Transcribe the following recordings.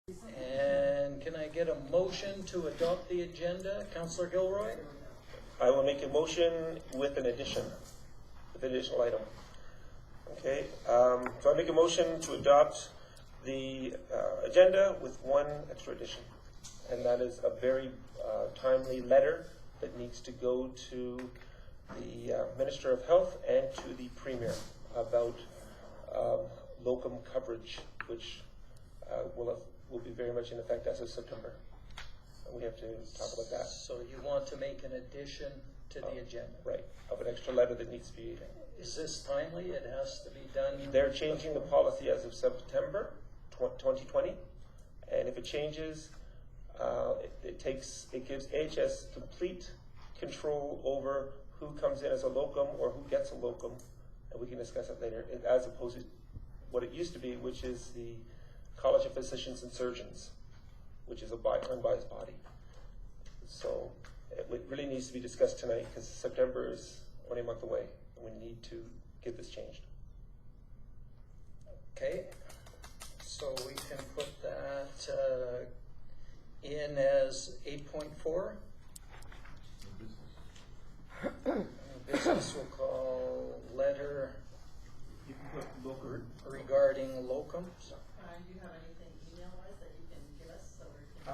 And can I get a motion to adopt the agenda? Councillor Gilroy? I will make a motion with an addition, with an additional item. Okay, so I make a motion to adopt the agenda with one extra addition. And that is a very timely letter that needs to go to the Minister of Health and to the Premier about locum coverage, which will be very much in effect as of September. And we have to talk about that. So you want to make an addition to the agenda? Right, of an extra letter that needs to be. Is this timely? It has to be done? They're changing the policy as of September 2020, and if it changes, it gives AHS complete control over who comes in as a locum or who gets a locum, and we can discuss it later, as opposed to what it used to be, which is the College of Physicians and Surgeons, which is a unbiased body. So it really needs to be discussed tonight because September is only a month away, and we need to get this changed. Okay, so we can put that in as 8.4. Business will call letter regarding locums. Do you have anything email-wise that you can give us so we can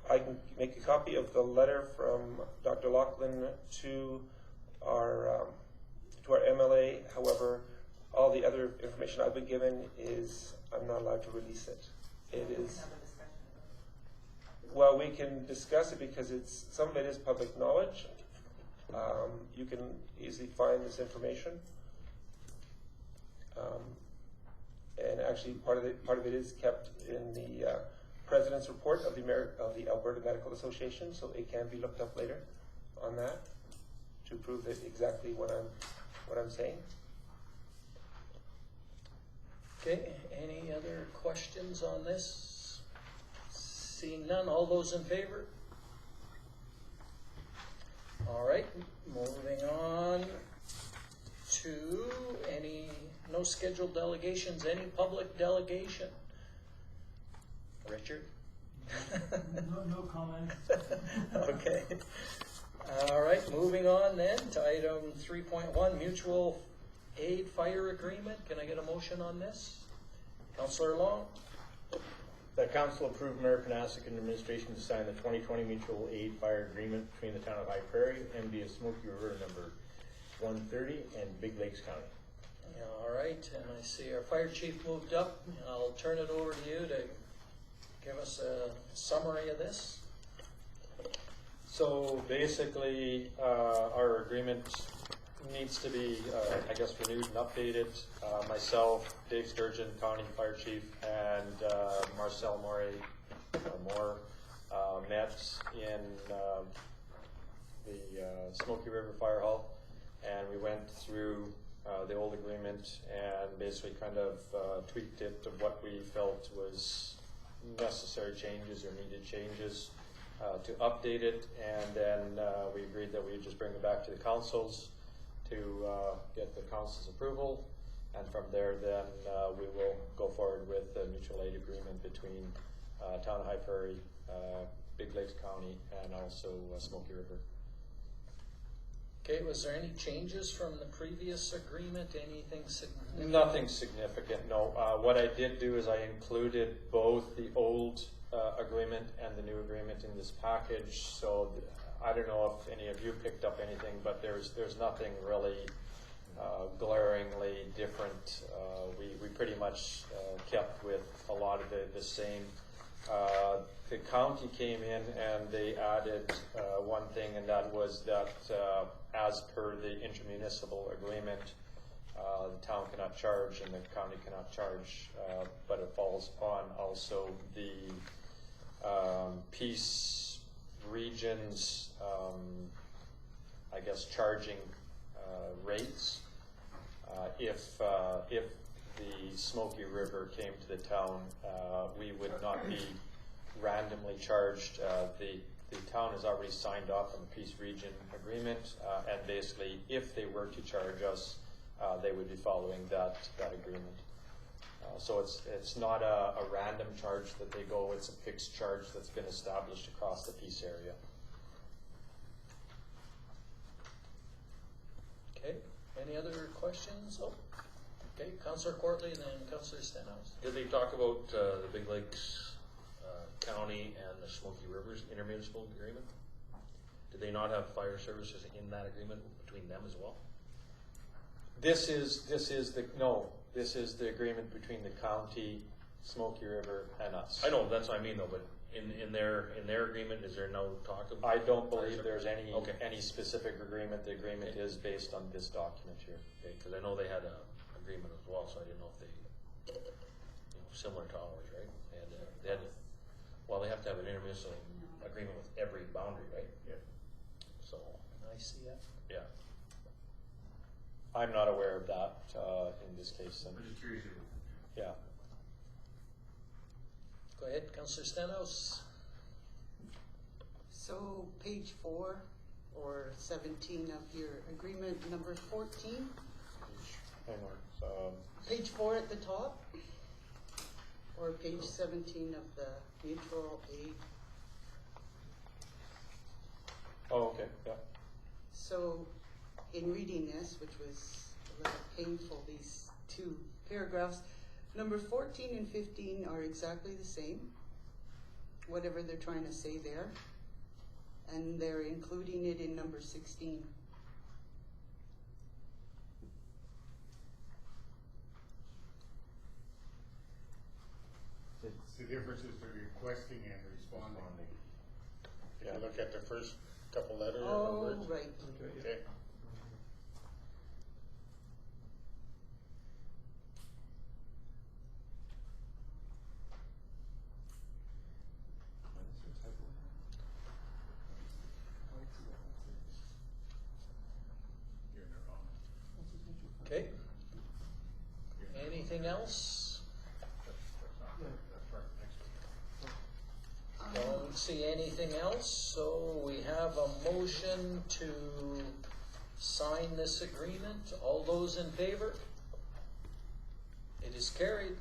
I can make a copy of the letter from Dr. Laughlin to our MLA. However, all the other information I've been given is I'm not allowed to release it. It is. have a discussion about it? Well, we can discuss it because some of it is public knowledge. You can easily find this information, and actually part of it is kept in the President's report of the Alberta Medical Association, so it can be looked up later on that to prove that exactly what I'm saying. Okay, any other questions on this? Seeing none, all those in favor? All right, moving on to no scheduled delegations, any public delegation? Richard? No comment. Okay. All right, moving on then to item 3.1, mutual aid fire agreement. Can I get a motion on this? Councillor Long? The council approved Mayor Panasic and administration to sign the 2020 mutual aid fire agreement between the town of High Prairie, MD of Smoky River number 130, and Big Lakes County. All right, and I see our fire chief moved up. I'll turn it over to you to give us a summary of this. So basically, our agreement needs to be, renewed and updated. Myself, Dave Sturgeon, County Fire Chief, and Marcel Moore met in the Smoky River Fire Hall, and we went through the old agreement and basically kind of tweaked it to what we felt was necessary changes or needed changes to update it, and then we agreed that we would just bring it back to the councils to get the council's approval, and from there then we will go forward with the mutual aid agreement between Town of High Prairie, Big Lakes County, and also Smoky River. Okay, was there any changes from the previous agreement? Anything significant? Nothing significant, no. What I did do is I included both the old agreement and the new agreement in this package, so I don't know if any of you picked up anything, but there's nothing really glaringly different. We pretty much kept with a lot of the same. The county came in and they added one thing, and that was that as per the intermunicipal agreement, the town cannot charge and the county cannot charge, but it falls upon also the peace regions, charging rates. If the Smoky River came to the town, we would not be randomly charged. The town has already signed off on the peace region agreement, and basically if they were to charge us, they would be following that agreement. So it's not a random charge that they go, it's a fixed charge that's been established across the peace area. Okay, any other questions? Oh, okay, Councillor Courtly and then Councillor Stenhouse. Did they talk about the Big Lakes County and the Smoky Rivers intermunicipal agreement? Did they not have fire services in that agreement between them as well? This is the agreement between the county, Smoky River, and us. I know, that's what I mean though, but in their agreement, is there no talk of? I don't believe there's any Okay. any specific agreement. The agreement is based on this document here. Okay, because I know they had a agreement as well, so I didn't know if they, similar to ours, right? They had, well, they have to have an intermunicipal agreement with every boundary, right? Yeah. So, I see that. yeah. I'm not aware of that in this case. And, just curious. yeah. Go ahead, Councillor Stenhouse. So page 4 or 17 of your agreement, number 14, Hang on. page 4 at the top, or page 17 of the mutual aid. Oh, okay. Yeah. So in reading this, which was a little painful, these two paragraphs, number 14 and 15 are exactly the same, whatever they're trying to say there, and they're including it in number 16. The difference is the requesting and responding. If Yeah. you look at the first couple letters or Oh, words. right. Okay. You're in the wrong. Okay. Anything else? That's right, next one. Don't see anything else, so we have a motion to sign this agreement. All those in favor? It is carried.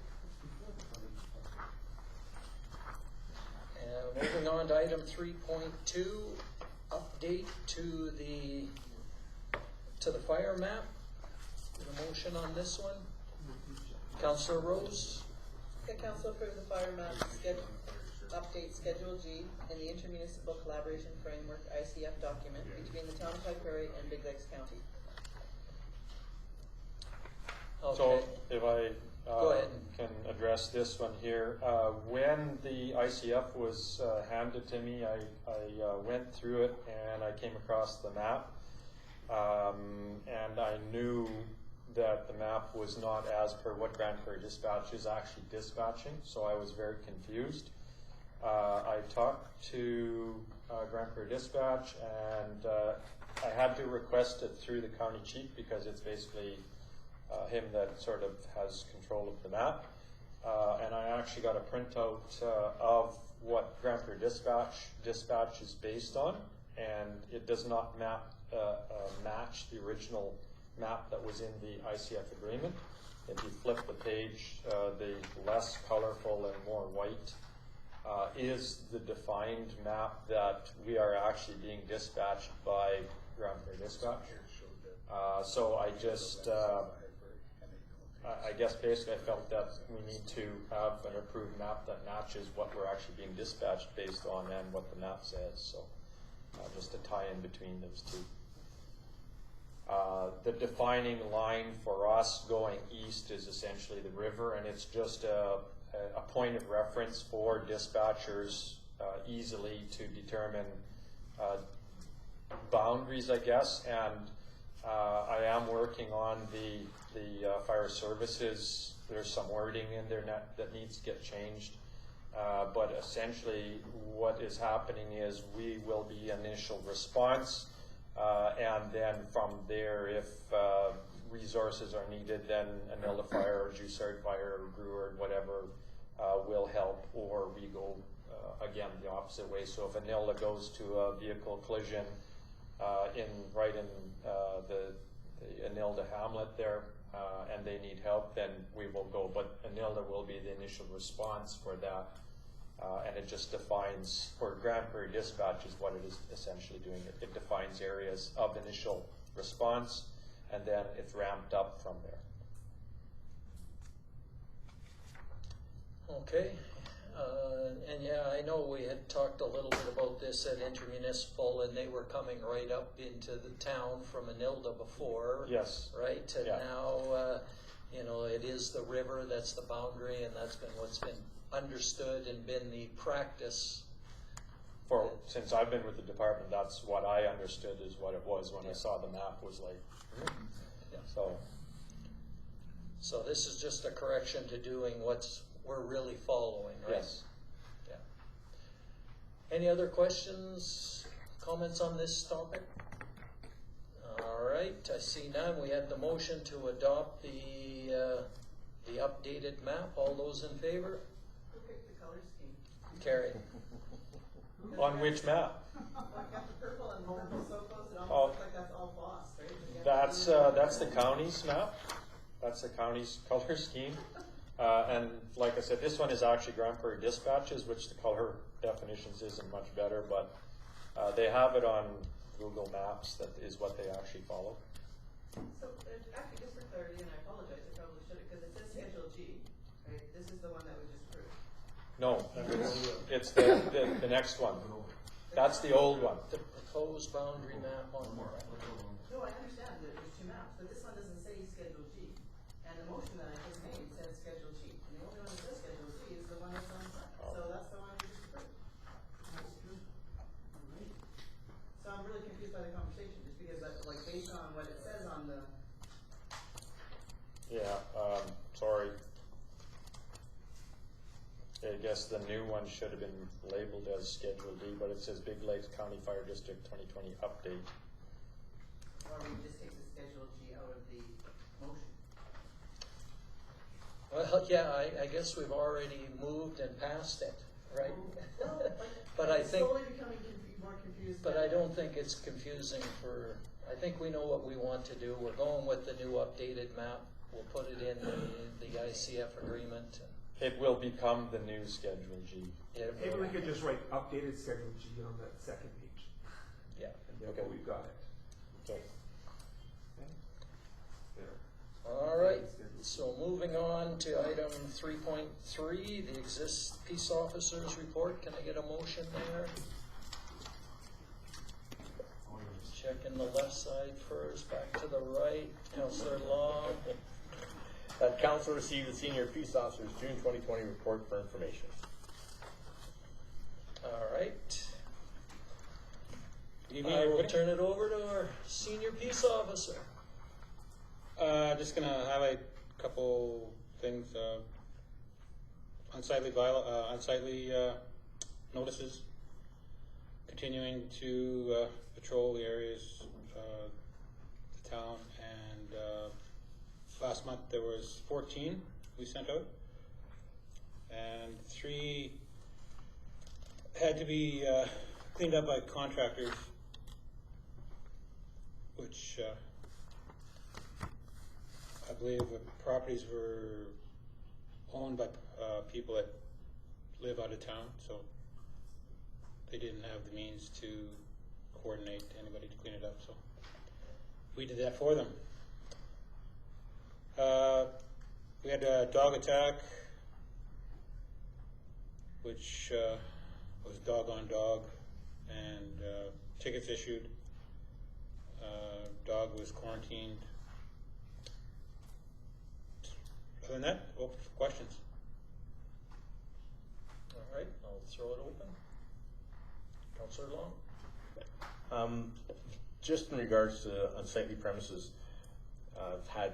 And moving on to item 3.2, update to the fire map. A motion on this one. Councillor Rose? The council approved the fire map update Schedule G in the Intermunicipal Collaboration Framework ICF document between the town of High Prairie and Big Lakes County. So Okay. if I Go ahead. can address this one here, when the ICF was handed to me, I went through it and I came across the map, and I knew that the map was not as per what Grand Prairie Dispatch is actually dispatching, so I was very confused. I talked to Grand Prairie Dispatch, and I had to request it through the county chief because it's basically him that sort of has control of the map. And I actually got a printout of what Grand Prairie Dispatch is based on, and it does not match the original map that was in the ICF agreement. If you flip the page, the less colorful and more white is the defined map that we are actually being dispatched by Grand Prairie Dispatch. So I just, I guess basically I felt that we need to have an approved map that matches what we're actually being dispatched based on and what the map says. So just a tie in between those two. The defining line for us going east is essentially the river, and it's just a point of reference for dispatchers easily to determine boundaries, I guess. And I am working on the fire services. There's some wording in there that needs to get changed. But essentially what is happening is we will be initial response, and then from there, if resources are needed, then Anilda Fire or Joussard Fire or Greward, whatever, will help, or we go again the opposite way. So if Anilda goes to a vehicle collision right in the Anilda hamlet there, and they need help, then we will go. But ANILDA will be the initial response for that. And it just defines, for Grand Prairie Dispatch is what it is essentially doing. It defines areas of initial response, and then it's ramped up from there. Okay, and yeah, I know we had talked a little bit about this at intermunicipal, and they were coming right up into the town from ANILDA before. Yes. Right, and Yeah. now, you know, it is the river, that's the boundary, and that's been what's been understood and been the practice. Since I've been with the department, that's what I understood is what it was when I saw the map, was like, Yeah. so, So this is just a correction to doing what's we're really following, right? yes. Yeah. Any other questions, comments on this topic? All right, I see none. We had the motion to adopt the updated map. All those in favor? Who picked the color scheme? Carried. On which map? Like got the purple and purple so close, it Oh. almost looks like that's all Foss, right? That's the county's map. That's the county's color scheme. And like I said, this one is actually Grand Prairie Dispatches, which the color definitions isn't much better, but they have it on Google Maps. That is what they actually follow. So, actually, just for clarity, and I apologize, I probably should have, because it says Schedule G, right? This is the one that we just approved. No, it's the next one. That's the old one. The proposed boundary map on No, I understand that there's two maps, but this one doesn't say Schedule G. And the motion that I just made says Schedule G. And the only one that says Schedule G is the one that's on the front. So that's the one we just approved. So I'm really confused by the conversation, just because that's like based on what it says on the, Yeah, sorry. I guess the new one should have been labeled as Schedule D, but it says Big Lakes County Fire District 2020 update. or we just take the Schedule G out of the motion. Well, yeah, I guess we've already moved and passed it, right? But I It's think, slowly becoming more confused. but I don't think it's confusing for, I think we know what we want to do. We're going with the new updated map. We'll put it in the ICF agreement. It will become the new Schedule G. It Maybe will- we could just write updated Schedule G on that second page, Yeah. and then Okay. we've got it. Okay. There. All right, so moving on to item 3.3, the peace officers report. Can I get a motion there? Checking the left side first, back to the right. Councillor Long. That council received the senior peace officer's June 2020 report for information. All right. Good evening, I will everybody. turn it over to our senior peace officer. Just gonna highlight a couple things. Unsightly notices. Continuing to patrol the areas, the town, and last month there was 14 we sent out, and 3 had to be cleaned up by contractors, which I believe the properties were owned by people that live out of town, so they didn't have the means to coordinate anybody to clean it up, so we did that for them. We had a dog attack, which was dog on dog, and tickets issued. Dog was quarantined. Other than that, open for questions. All right, I'll throw it open. Councillor Long. Just in regards to unsightly premises, I've had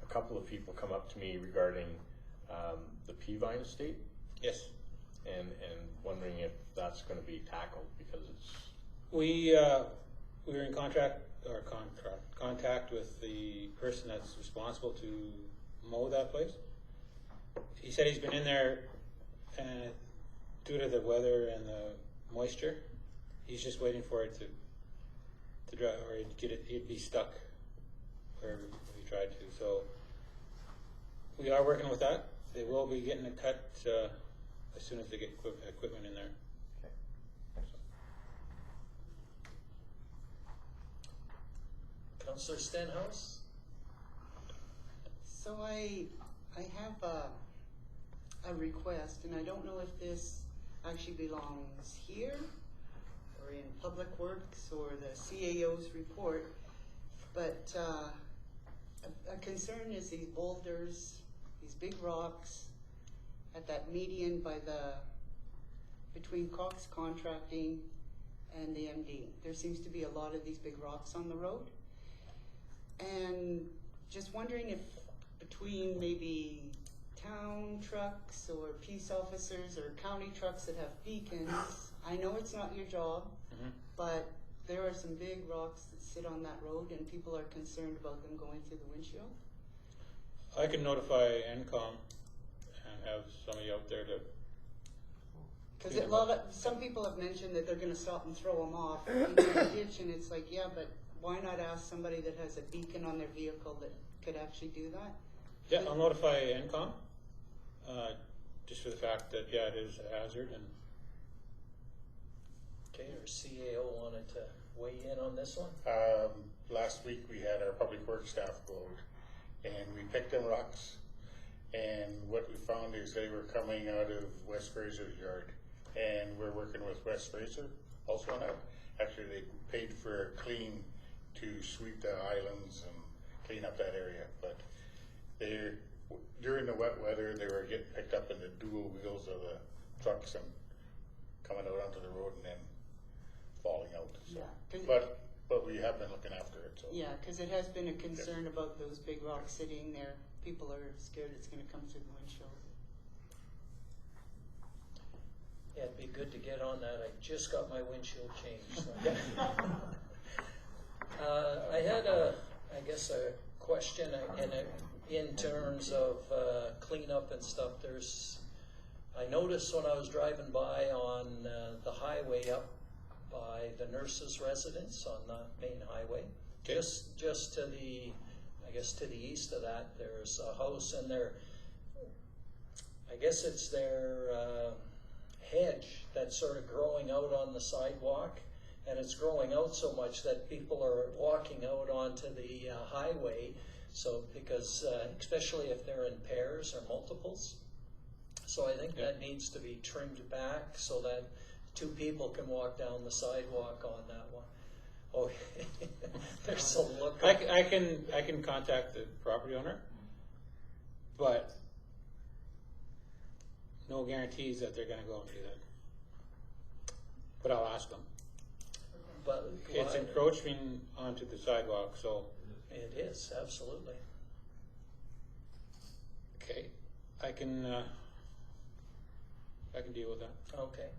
a couple of people come up to me regarding the Peavine estate, Yes. and wondering if that's going to be tackled, because it's We were in contact with the person that's responsible to mow that place. He said he's been in there, and due to the weather and the moisture, he's just waiting for it to dry, or he'd be stuck wherever he tried to. So we are working with that. They will be getting it cut as soon as they get equipment in there. Councillor Stenhouse? So I have a request, and I don't know if this actually belongs here or in Public Works or the CAO's report, but a concern is these boulders, these big rocks at that median between Cox Contracting and the MD. There seems to be a lot of these big rocks on the road. And just wondering if between maybe town trucks or peace officers or county trucks that have beacons, I know it's not your job, but there are some big rocks that sit on that road and people are concerned about them going through the windshield. I can notify NCOM and have somebody out there to. Because some people have mentioned that they're going to stop and throw them off in the ditch, and it's like, yeah, but why not ask somebody that has a beacon on their vehicle that could actually do that? Yeah, I'll notify NCOM, just for the fact that, yeah, it is a hazard. And Okay, our CAO wanted to weigh in on this one? Last week we had our public works staff go out and we picked them rocks, and what we found is they were coming out of West Fraser's yard, and we're working with West Fraser also on that. Actually, they paid for a clean to sweep the islands and clean up that area, but during the wet weather they were getting picked up in the dual wheels of the trucks and coming out onto the road and then falling out. So. Yeah, But we have been looking after it. So. Yeah, because it has been a concern about those big rocks sitting there. People are scared it's going to come through the windshield. Yeah, it'd be good to get on that. I just got my windshield changed. So. I had a question in terms of cleanup and stuff. I noticed when I was driving by on the highway up by the nurses' residence on the main highway, just to the, to the east of that, there's a house and I guess it's their hedge that's sort of growing out on the sidewalk, and it's growing out so much that people are walking out onto the highway. So because especially if they're in pairs or multiples, so I think that needs to be trimmed back so that two people can walk down the sidewalk on that one. Oh, there's a look. I can contact the property owner, but no guarantees that they're going to go and do that. But I'll ask them. But it's encroaching onto the sidewalk, so. It is, absolutely. Okay, I can deal with that. Okay.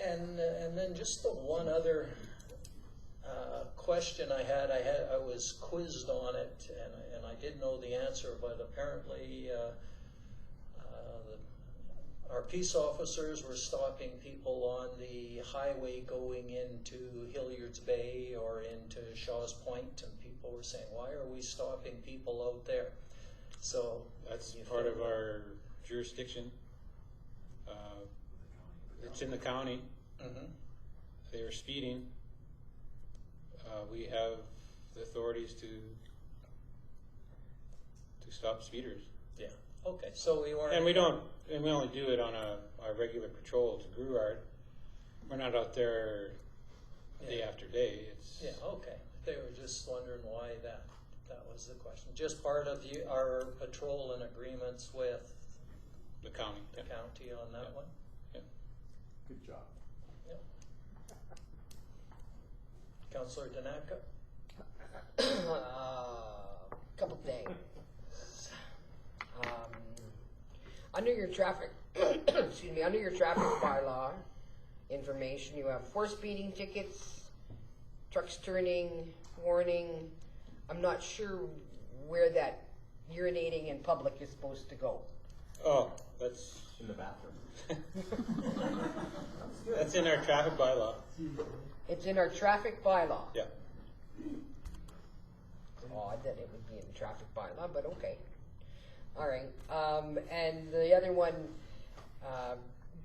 And then just the one other question I had, I was quizzed on it, and I did know the answer, but apparently our peace officers were stopping people on the highway going into Hilliard's Bay or into Shaw's Point, and people were saying, why are we stopping people out there? So that's part of our jurisdiction. It's in the county. They were speeding. We have the authorities to stop speeders. Yeah. Okay. So we weren't. And we only do it on our regular patrol to Gruard. We're not out there day after day. It's Okay. They were just wondering why that was the question. Just part of our patrol and agreements with the county. The county on that one. Good job. Yep. Councillor Danaka? Couple things. Under your traffic, under your traffic bylaw information, you have 4 speeding tickets, trucks turning, warning. I'm not sure where that urinating in public is supposed to go. Oh, that's in the bathroom. That's in our traffic bylaw. It's in our traffic bylaw. Yeah. odd that it would be in the traffic bylaw, but okay. All right, and the other one,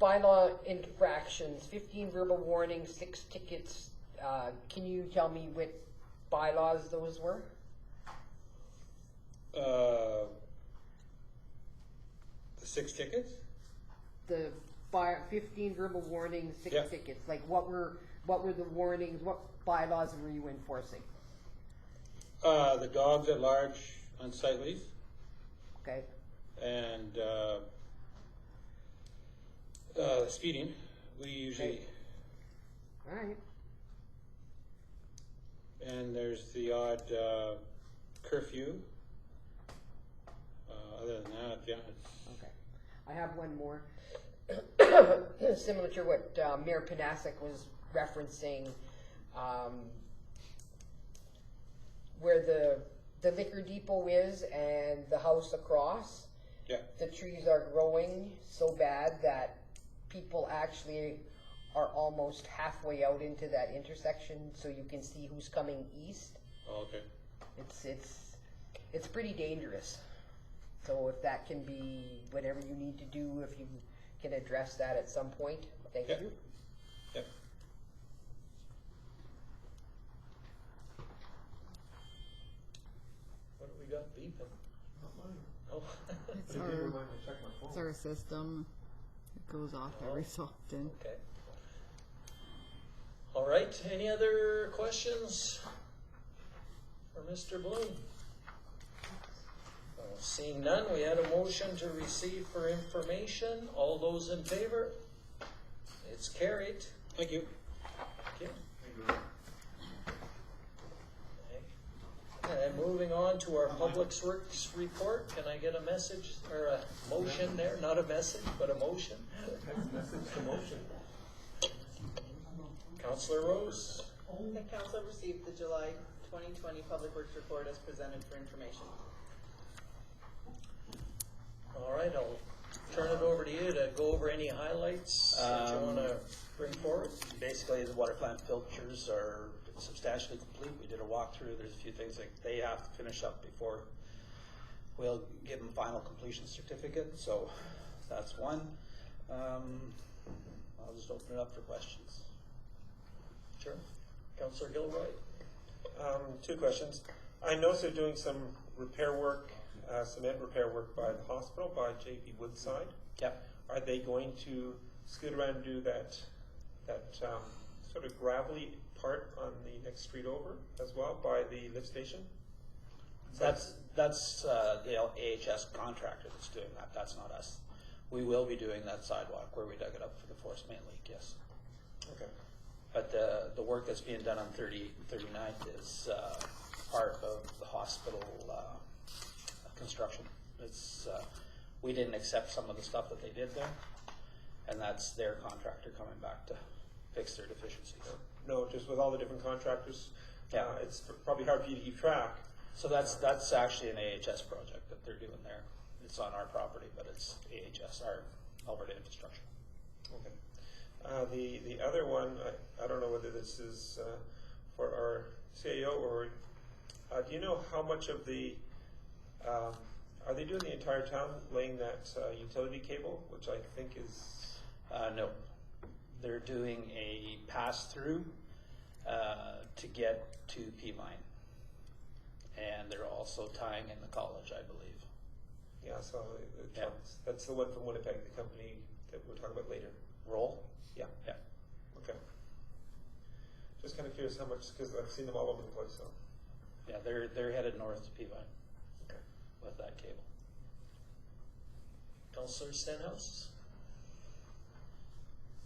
bylaw infractions, 15 verbal warnings, 6 tickets. Can you tell me what bylaws those were? The 6 tickets? The 15 verbal warnings, 6 Yep. tickets. Like what were the warnings? What bylaws were you enforcing? The dogs at large unsightly, Okay. and speeding. We usually, All right. and there's the odd curfew. Other than that, yeah, it's, Okay. I have one more. Similar to what Mayor Panasic was referencing, where the liquor depot is and the house across. yeah. The trees are growing so bad that people actually are almost halfway out into that intersection, so you can see who's coming east. Oh, okay. It's pretty dangerous. So if that can be whatever you need to do, if you can address that at some point, thank Yeah. you. Yep. What do we got beeping? Not mine. Oh. I did remind me to check my phone. It's our system. It goes off every so often. Okay. All right, any other questions for Mr. Bloom? Seeing none, we had a motion to receive for information. All those in favor? It's carried. Thank you. Okay. And moving on to our Public Works report, can I get a message, or a motion there? Not a message, but a motion? Message to motion. Councillor Rose? The council received the July 2020 Public Works report as presented for information. All right, I'll turn it over to you to go over any highlights that you want to bring forward. Basically, the water plant filters are substantially complete. We did a walkthrough. There's a few things that they have to finish up before we'll give them final completion certificate. So that's one. I'll just open it up for questions. Sure. Councillor Gilroy? 2 questions. I noticed they're doing some repair work, cement repair work by the hospital, by JP Woodside. Yep. Are they going to scoot around and do that sort of gravelly part on the next street over as well, by the lift station? That's the AHS contractor that's doing that. That's not us. We will be doing that sidewalk where we dug it up for the forced main leak, yes. Okay. But the work that's being done on 38 and 39th is part of the hospital construction. It's we didn't accept some of the stuff that they did there, and that's their contractor coming back to fix their deficiencies. No, just with all the different contractors. Yeah. It's probably hard for you to keep track. So that's actually an AHS project that they're doing there. It's on our property, but it's AHS, our Alberta Infrastructure. Okay. The other one, I don't know whether this is for our CAO or do you know how much of the are they doing the entire town, laying that utility cable, which I think is no, they're doing a pass-through to get to P-Mine, and they're also tying in the college, I believe. Yeah, so Yeah. that's the one from Winnipeg, the company that we'll talk about later. Roll? Yeah. Yeah. Okay. Just kind of curious how much, because I've seen them all over the place. So. Yeah, they're headed north to P-Vine Okay. with that cable. Councillor Stenhouse?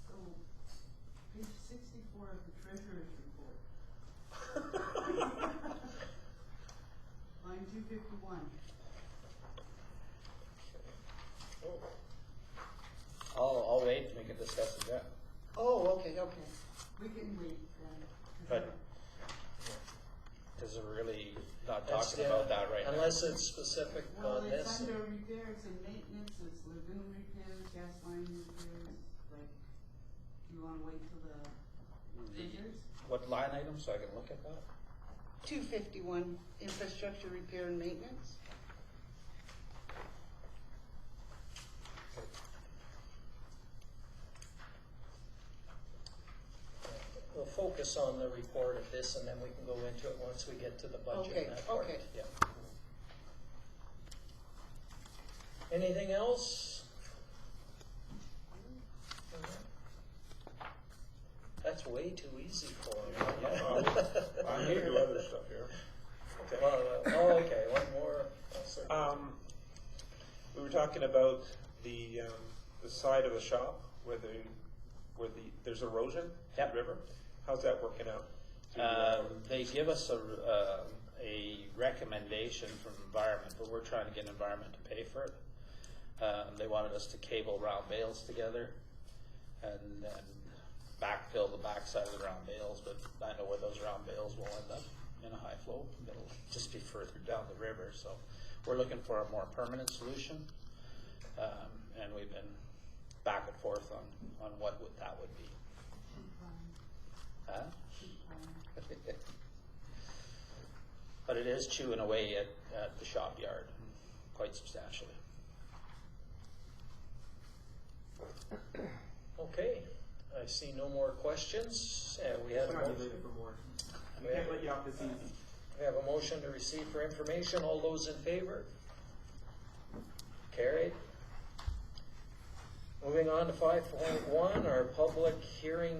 So, page 64 of the treasurer's report. Line 251. I'll wait and we can discuss it then. Oh, okay. We can wait then. But because we're really not That's- talking about that right now. Unless it's specific Well, on it's this. under repairs and maintenance, it's lagoon repairs, gas line repairs, like, you wanna wait till the treasurers? What line item so I can look at that? 251, infrastructure repair and maintenance. We'll focus on the report of this, and then we can go into it once we get to the budget. Okay, and that part. okay. Yeah. Anything else? That's way too easy for him. I'm here to do other stuff here. Okay. Well, okay, one more. We were talking about the side of the shop where there's erosion in Yep. the river. How's that working out? They give us a recommendation from environment, but we're trying to get environment to pay for it. They wanted us to cable round bales together and backfill the backside of the round bales, but I know where those round bales will end up in a high flow. It'll just be further down the river, so we're looking for a more permanent solution, and we've been back and forth on what that would be. Huh? But it is chewing away at the shop yard quite substantially. Okay, I see no more questions. We have a Sorry, motion. later for more. We can't let you off this easy. We have a motion to receive for information. All those in favor? Carried. Moving on to 5.1, our public hearing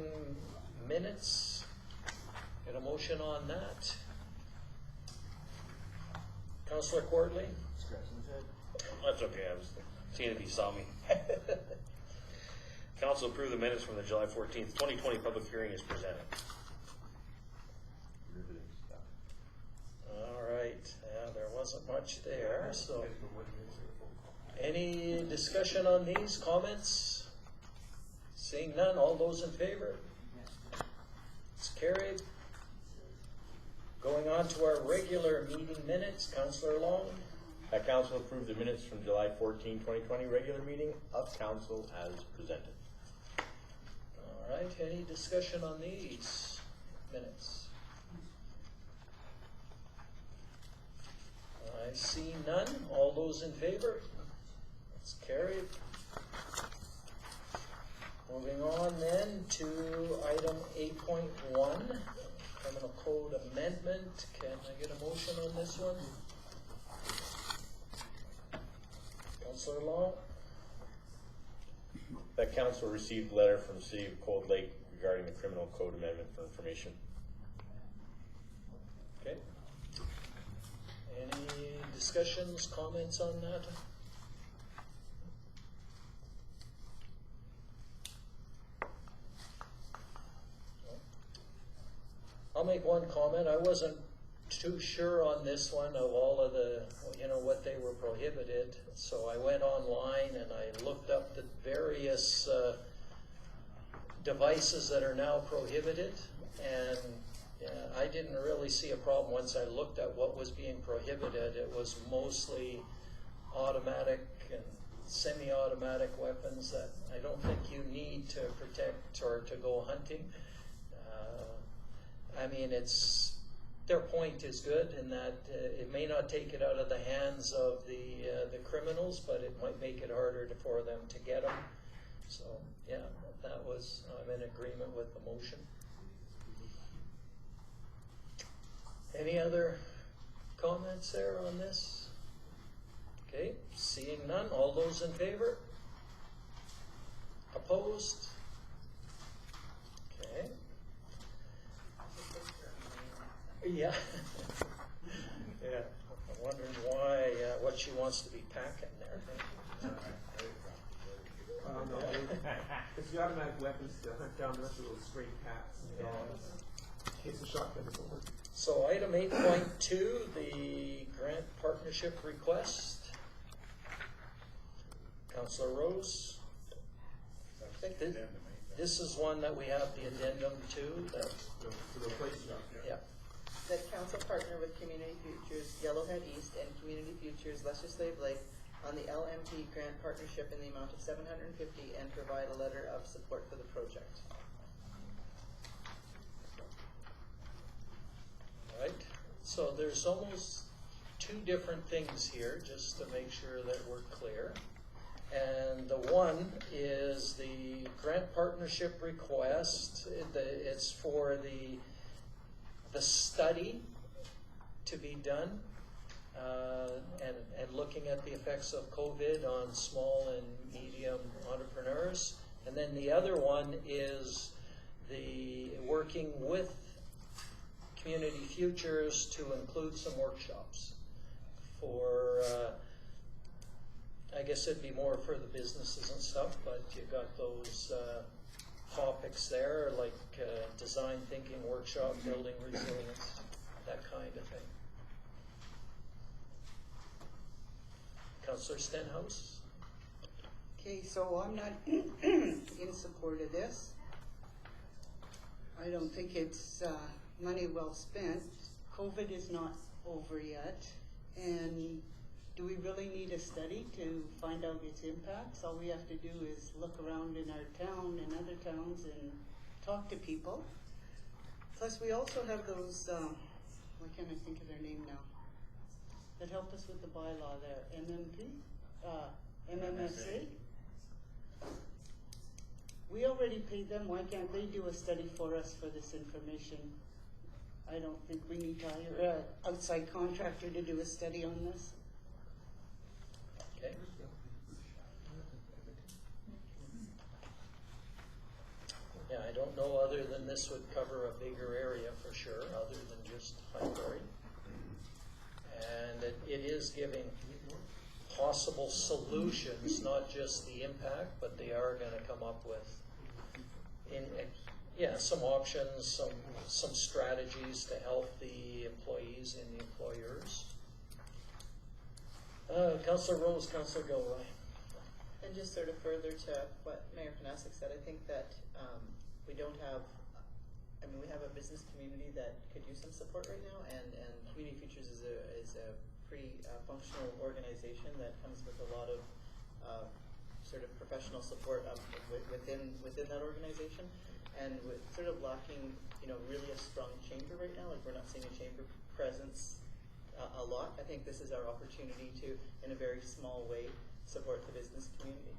minutes. Get a motion on that. Councillor Courtley? That's okay, I was seeing if you saw me. Council approved the minutes from the July 14th, 2020 public hearing as presented. All right, yeah, there wasn't much there, so. Any discussion on these, comments? Seeing none, all those in favor? It's carried. Going on to our regular meeting minutes, Councillor Long. Council approved the minutes from July 14, 2020 regular meeting of council as presented. All right, any discussion on these minutes? I see none. All those in favor? It's carried. Moving on then to item 8.1, Criminal Code Amendment. Can I get a motion on this one? Councillor Long? That council received a letter from the city of Cold Lake regarding the criminal code amendment for information. Okay. Any discussions, comments on that? I'll make one comment. I wasn't too sure on this one of all of the, what they were prohibited. So I went online and I looked up the various devices that are now prohibited, and I didn't really see a problem once I looked at what was being prohibited. It was mostly automatic and semi-automatic weapons that I don't think you need to protect or to go hunting. I mean, their point is good in that it may not take it out of the hands of the criminals, but it might make it harder for them to get them. So, yeah, I'm in agreement with the motion. Any other comments there on this? Okay, seeing none, all those in favor? Opposed? Okay. Yeah. Yeah, I'm wondering why, what she wants to be packing there. No, it's the automatic weapons to hunt down the rest of those stray cats and dogs. In case the shotgun doesn't work. So item 8.2, the grant partnership request. Councillor Rose. I think this is one that we have the addendum to. That, To replace stuff, yeah. That council partner with Community Futures Yellowhead East and Community Futures Lesser Slave Lake on the LMP grant partnership in the amount of $750 and provide a letter of support for the project. Right. So there's almost two different things here, just to make sure that we're clear. And the one is the grant partnership request. It's for the study to be done, and looking at the effects of COVID on small and medium entrepreneurs. And then the other one is the working with Community Futures to include some workshops for, I guess it'd be more for the businesses and stuff, but you got those topics there, like design thinking workshop, building resilience, that kind of thing. Councillor Stenhouse? Okay, so I'm not in support of this. I don't think it's money well spent. COVID is not over yet, and do we really need a study to find out its impacts? All we have to do is look around in our town and other towns and talk to people. Plus, we also have those, why can't I think of their name now? That help us with the bylaw there, MMFC? We already paid them, why can't they do a study for us for this information? I don't think we need to hire an outside contractor to do a study on this. Okay. Yeah, I don't know other than this would cover a bigger area for sure, other than just High Prairie. And it is giving possible solutions, not just the impact, but they are going to come up with some options, some strategies to help the employees and the employers. Councillor Rose, Councillor Gilroy. And just sort of further to what Mayor Panasic said, I think that we don't have, we have a business community that could use some support right now, and Community Futures is a pretty functional organization that comes with a lot of sort of professional support within that organization, and with sort of lacking, really a strong chamber right now. Like, we're not seeing a chamber presence a lot. I think this is our opportunity to, in a very small way, support the business community.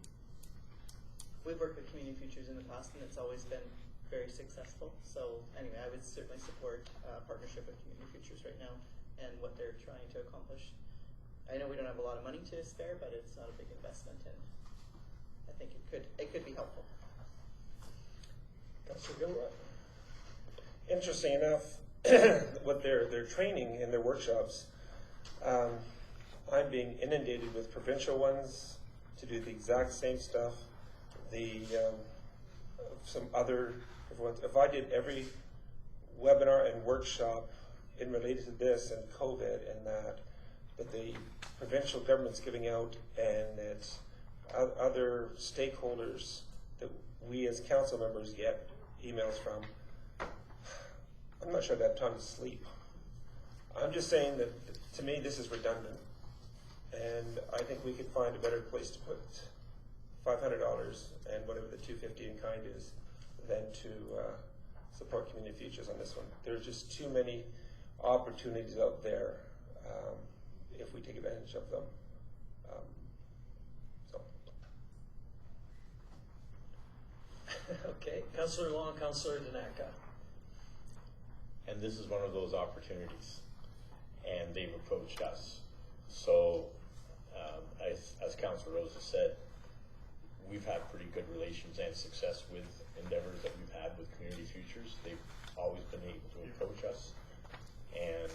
We've worked with Community Futures in the past, and it's always been very successful. So anyway, I would certainly support a partnership with Community Futures right now and what they're trying to accomplish. I know we don't have a lot of money to spare, but it's not a big investment, and I think it could be helpful. Councillor Gilroy. Interesting enough, what their training and their workshops, I'm being inundated with provincial ones to do the exact same stuff. Some other, if I did every webinar and workshop in related to this and COVID and that the provincial government's giving out, and that other stakeholders that we as council members get emails from, I'm not sure I'd have time to sleep. I'm just saying that, to me, this is redundant, and I think we could find a better place to put $500 and whatever the $250 in kind is than to support Community Futures on this one. There's just too many opportunities out there if we take advantage of them. Okay, Councillor Long, Councillor Danaka. And this is one of those opportunities, and they've approached us. So, as Councillor Rose has said, we've had pretty good relations and success with endeavors that we've had with Community Futures. They've always been able to approach us, and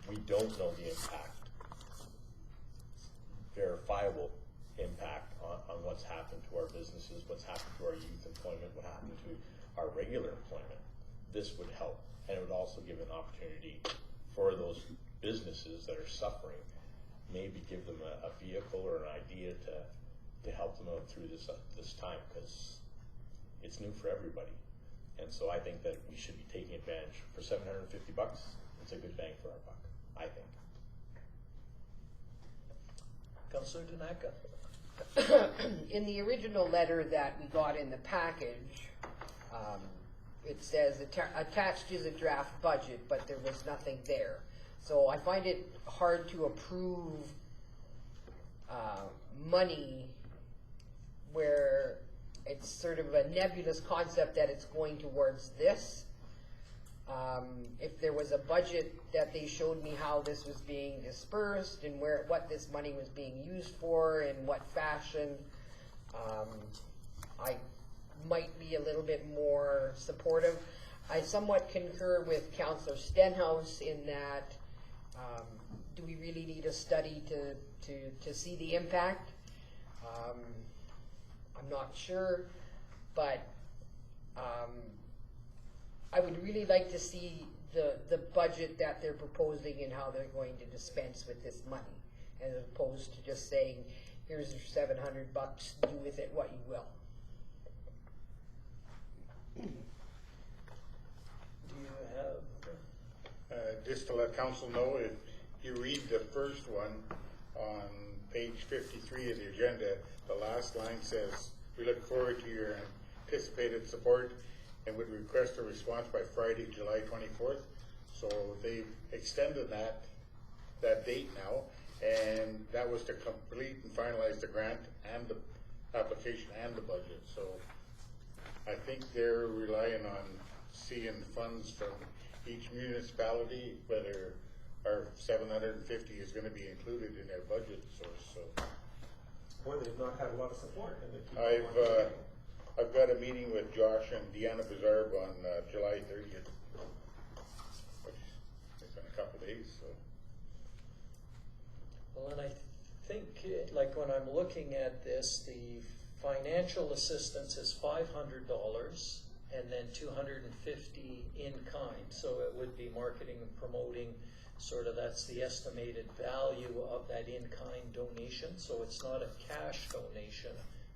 we don't know the impact, verifiable impact on what's happened to our businesses, what's happened to our youth employment, what happened to our regular employment. This would help, and it would also give an opportunity for those businesses that are suffering, maybe give them a vehicle or an idea to help them out through this time, because it's new for everybody. And so I think that we should be taking advantage. For $750, it's a good bang for our buck, I think. Councillor Danaka. In the original letter that we got in the package, it says attached is a draft budget, but there was nothing there. So I find it hard to approve money where it's sort of a nebulous concept that it's going towards this. If there was a budget that they showed me how this was being dispersed and what this money was being used for, in what fashion, I might be a little bit more supportive. I somewhat concur with Councillor Stenhouse in that do we really need a study to see the impact? I'm not sure, but I would really like to see the budget that they're proposing and how they're going to dispense with this money, as opposed to just saying, here's your $700, do with it what you will. Do you have? Just to let council know, if you read the first one on page 53 of the agenda, the last line says, "We look forward to your anticipated support and would request a response by Friday, July 24th. So they've extended that date now, and that was to complete and finalize the grant and the application and the budget. So I think they're relying on seeing funds from each municipality, whether our 750 is going to be included in their budget source. So, Or they've not had a lot of support, and they keep I've got a meeting with Josh and Deanna Bizarre on July 30th, which is in a couple days. So. Well, and I think, like when I'm looking at this, the financial assistance is $500 and then $250 in kind. So it would be marketing and promoting, sort of that's the estimated value of that in-kind donation. So it's not a cash donation,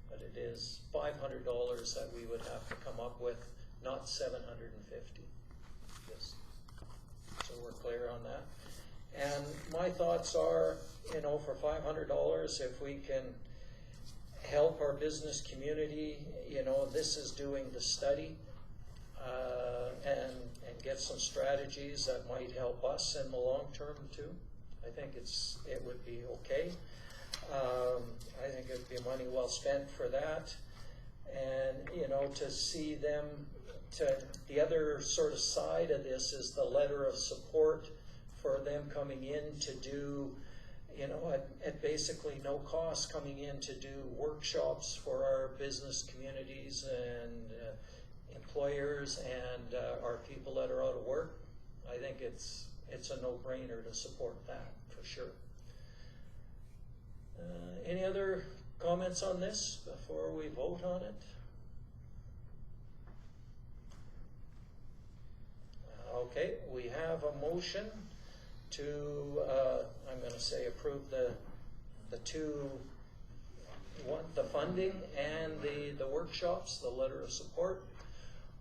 but it is $500 that we would have to come up with, not $750. Yes. So we're clear on that. And my thoughts are, you know, for $500, if we can help our business community, you know, this is doing the study, and get some strategies that might help us in the long term too. I think it would be okay. I think it'd be money well spent for that. And, you know, to see them, the other sort of side of this is the letter of support for them coming in to do, you know, at basically no cost, coming in to do workshops for our business communities and employers and our people that are out of work. I think it's a no-brainer to support that for sure. Any other comments on this before we vote on it? Okay, we have a motion to, I'm going to say, approve the funding and the workshops, the letter of support.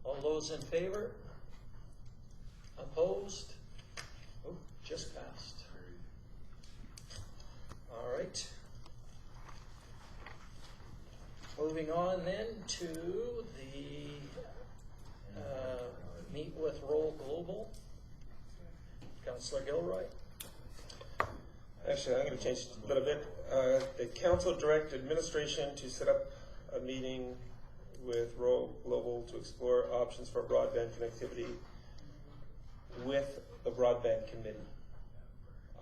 All those in favor? Opposed? Oh, just passed. All right. Moving on then to the meet with Roll Global. Councillor Gilroy. Actually, I'm going to change it a little bit. The council directed administration to set up a meeting with Roll Global to explore options for broadband connectivity with the broadband committee.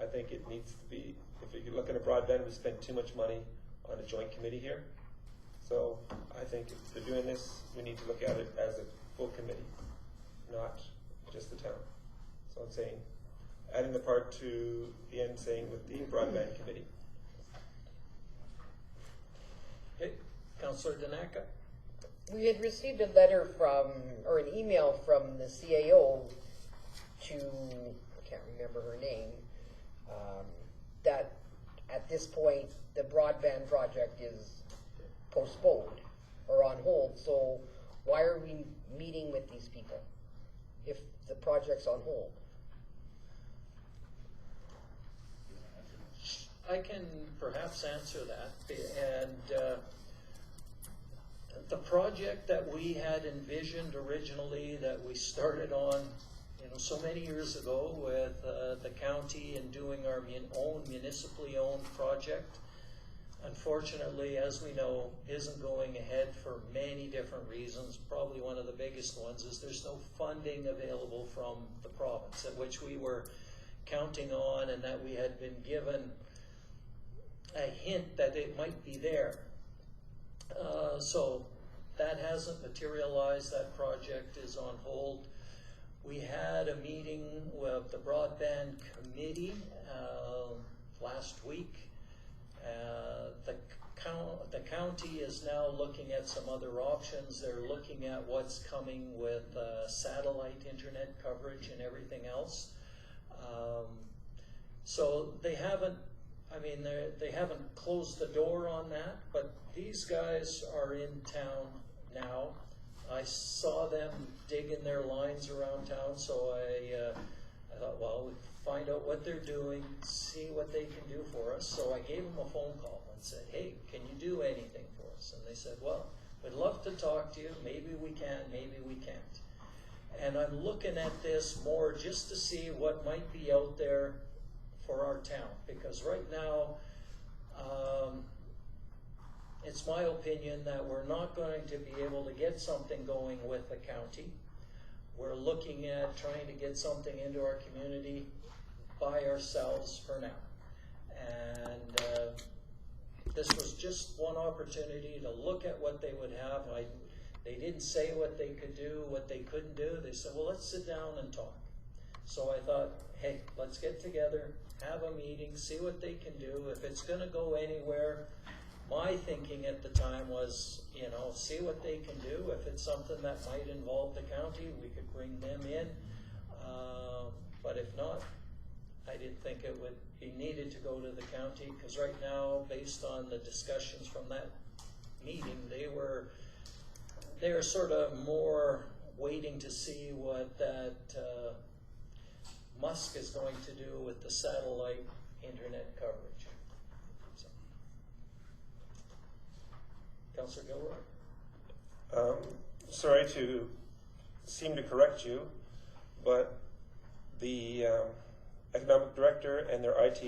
I think it needs to be, if you're looking at broadband, we spend too much money on a joint committee here. So I think if they're doing this, we need to look at it as a full committee, not just the town. So I'm saying, adding the part to the end saying with the broadband committee. Okay, Councillor Danaka. We had received a letter from, or an email from the CAO to, I can't remember her name, that at this point the broadband project is postponed or on hold. So why are we meeting with these people if the project's on hold? I can perhaps answer that. And the project that we had envisioned originally, that we started on, so many years ago with the county and doing our own municipally owned project, unfortunately, as we know, isn't going ahead for many different reasons. Probably one of the biggest ones is there's no funding available from the province, at which we were counting on, and that we had been given a hint that it might be there. So that hasn't materialized. That project is on hold. We had a meeting with the broadband committee last week. The county is now looking at some other options. They're looking at what's coming with satellite internet coverage and everything else. So they haven't, they haven't closed the door on that, but these guys are in town now. I saw them digging their lines around town, so I thought, well, we find out what they're doing, see what they can do for us. So I gave them a phone call and said, hey, can you do anything for us? And they said, well, we'd love to talk to you. Maybe we can, maybe we can't. And I'm looking at this more just to see what might be out there for our town, because right now, it's my opinion that we're not going to be able to get something going with the county. We're looking at trying to get something into our community by ourselves for now. And this was just one opportunity to look at what they would have. They didn't say what they could do, what they couldn't do. They said, well, let's sit down and talk. So I thought, hey, let's get together, have a meeting, see what they can do. If it's going to go anywhere, my thinking at the time was, see what they can do. If it's something that might involve the county, we could bring them in. But if not, I didn't think it would be needed to go to the county, because right now, based on the discussions from that meeting, they're sort of more waiting to see what that Musk is going to do with the satellite internet coverage. So. Councillor Gilroy? Sorry to seem to correct you, but the economic director and their IT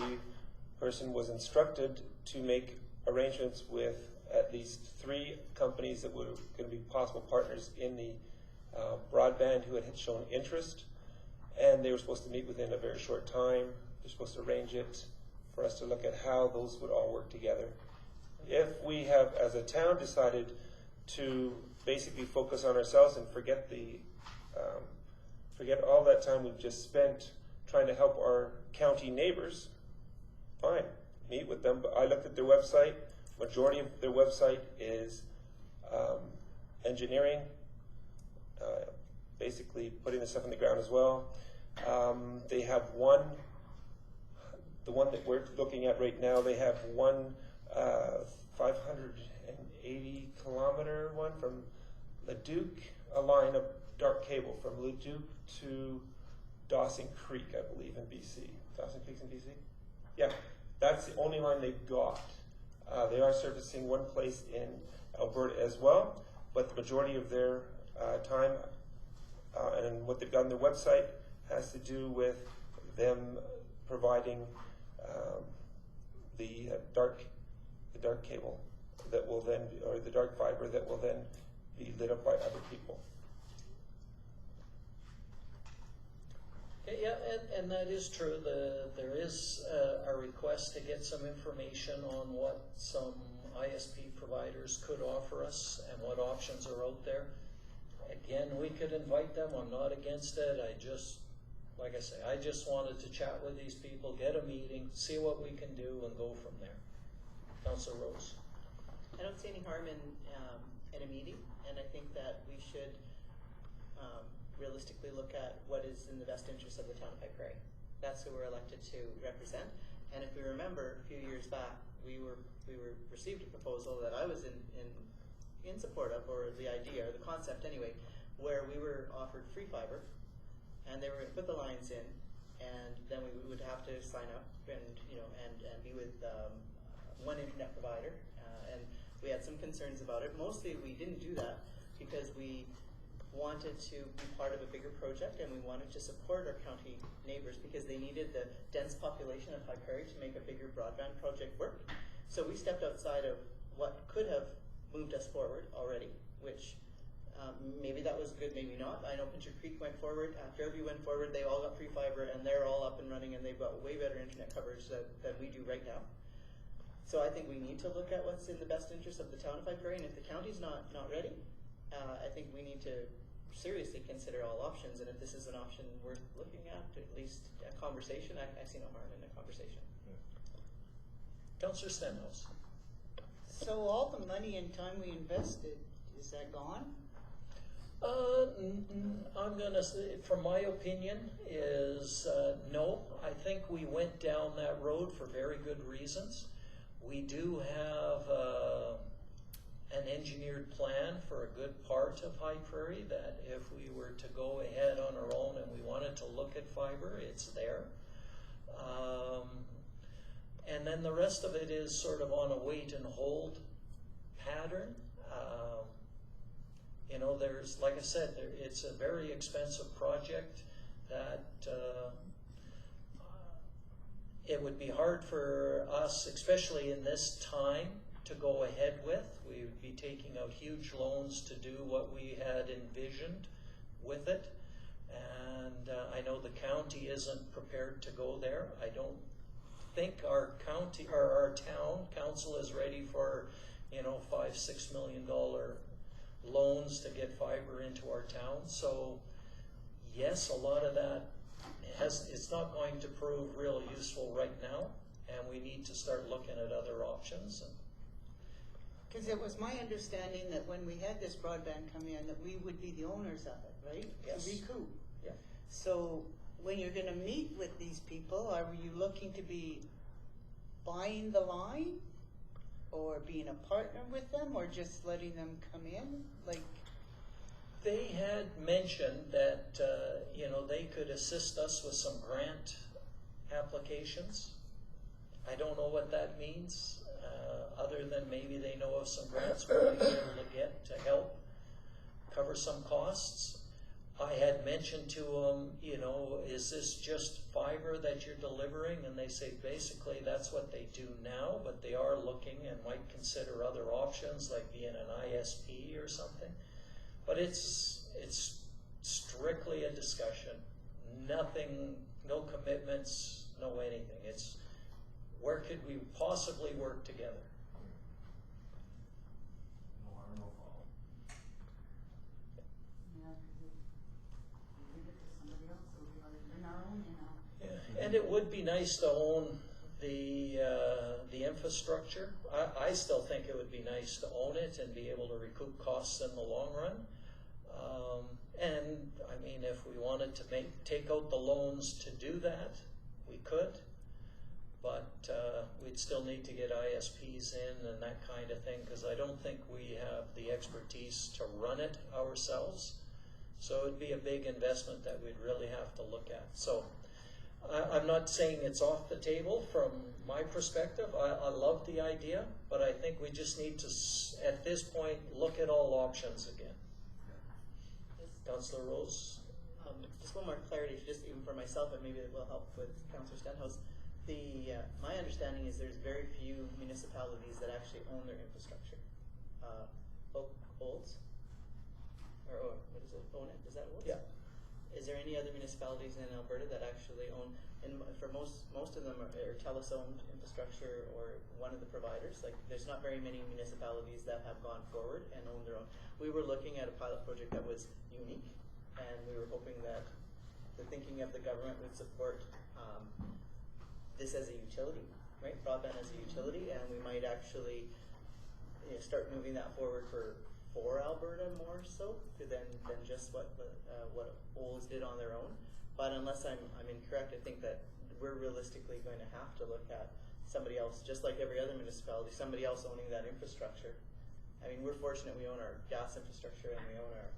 person was instructed to make arrangements with at least 3 companies that were going to be possible partners in the broadband who had shown interest, and they were supposed to meet within a very short time. They're supposed to arrange it for us to look at how those would all work together. If we have, as a town, decided to basically focus on ourselves and forget all that time we've just spent trying to help our county neighbors, fine, meet with them. But I looked at their website. Majority of their website is engineering, basically putting the stuff in the ground as well. They have the one that we're looking at right now, they have one 580 kilometer one from Leduc, a line of dark cable from Leduc to Dawson Creek, I believe, in BC. Dawson Creek's in BC? Yeah, that's the only line they've got. They are servicing one place in Alberta as well, but the majority of their time and what they've got on their website has to do with them providing the dark cable that will then, or the dark fiber that will then be lit up by other people. Okay, yeah, and that is true. There is a request to get some information on what some ISP providers could offer us and what options are out there. Again, we could invite them. I'm not against it. Like I say, I just wanted to chat with these people, get a meeting, see what we can do, and go from there. Councillor Rose. I don't see any harm in a meeting, and I think that we should realistically look at what is in the best interest of the town of High Prairie. That's who we're elected to represent. And if we remember, a few years back, we received a proposal that I was in support of, or the idea, or the concept anyway, where we were offered free fiber, and they were going to put the lines in, and then we would have to sign up and be with one internet provider, and we had some some concerns about it. Mostly we didn't do that because we wanted to be part of a bigger project, and we wanted to support our county neighbors because they needed the dense population of High Prairie to make a bigger broadband project work. So we stepped outside of what could have moved us forward already, which maybe that was good, maybe not. I know Pincher Creek went forward. Fairview went forward. They all got free fiber, and they're all up and running, and they've got way better internet coverage than we do right now. So I think we need to look at what's in the best interest of the town of High Prairie, and if the county's not ready, I think we need to seriously consider all options, and if this is an option worth looking at least a conversation, I see no harm in a conversation. Councillor Stenhouse. So all the money and time we invested, is that gone? I'm gonna say, from my opinion, is no. I think we went down that road for very good reasons. We do have an engineered plan for a good part of High Prairie that if we were to go ahead on our own and we wanted to look at fiber, it's there. And then the rest of it is sort of on a wait and hold pattern. You know, there's, like I said, it's a very expensive project that it would be hard for us, especially in this time, to go ahead with. We would be taking out huge loans to do what we had envisioned with it. And I know the county isn't prepared to go there. I don't think our county or our town council is ready for, you know, $5-6 million loans to get fiber into our town. So yes, a lot of that it's not going to prove real useful right now, and we need to start looking at other options. Because it was my understanding that when we had this broadband come in, that we would be the owners of it, right? Yes. To recoup. Yeah. So when you're gonna meet with these people, are you looking to be buying the line? Or being a partner with them, or just letting them come in? Like, they had mentioned that you know, they could assist us with some grant applications. I don't know what that means, other than maybe they know of some grants we might be able to get to help cover some costs. I had mentioned to them, you know, is this just fiber that you're delivering? And they say basically that's what they do now, but they are looking and might consider other options like being an ISP or something. But it's strictly a discussion. Nothing, no commitments, no anything. It's where could we possibly work together? No harm, no foul. yeah, we give it to somebody else, so we are in our own, you know. Yeah, and it would be nice to own the infrastructure. I still think it would be nice to own it and be able to recoup costs in the long run. And I mean, if we wanted to take out the loans to do that, we could. But we'd still need to get ISPs in and that kind of thing, because I don't think we have the expertise to run it ourselves. So it'd be a big investment that we'd really have to look at. So I'm not saying it's off the table from my perspective. I love the idea, but I think we just need to, at this point, look at all options again. Councillor Rose? Just one more clarity, just even for myself, and maybe it will help with Councillor Stenhouse. My understanding is there's very few municipalities that actually own their infrastructure. Olds? Or what is it? Own it? Is that Olds? Yeah. Is there any other municipalities in Alberta that actually own, and for most of them are TELUS-owned infrastructure or one of the providers? Like, there's not very many municipalities that have gone forward and own their own. We were looking at a pilot project that was unique, and we were hoping that the thinking of the government would support this as a utility, right? Broadband as a utility, and we might actually start moving that forward for Alberta more so than just what Olds did on their own. But unless I'm incorrect, I think that we're realistically going to have to look at somebody else, just like every other municipality, somebody else owning that infrastructure. I mean, we're fortunate we own our gas infrastructure and we own our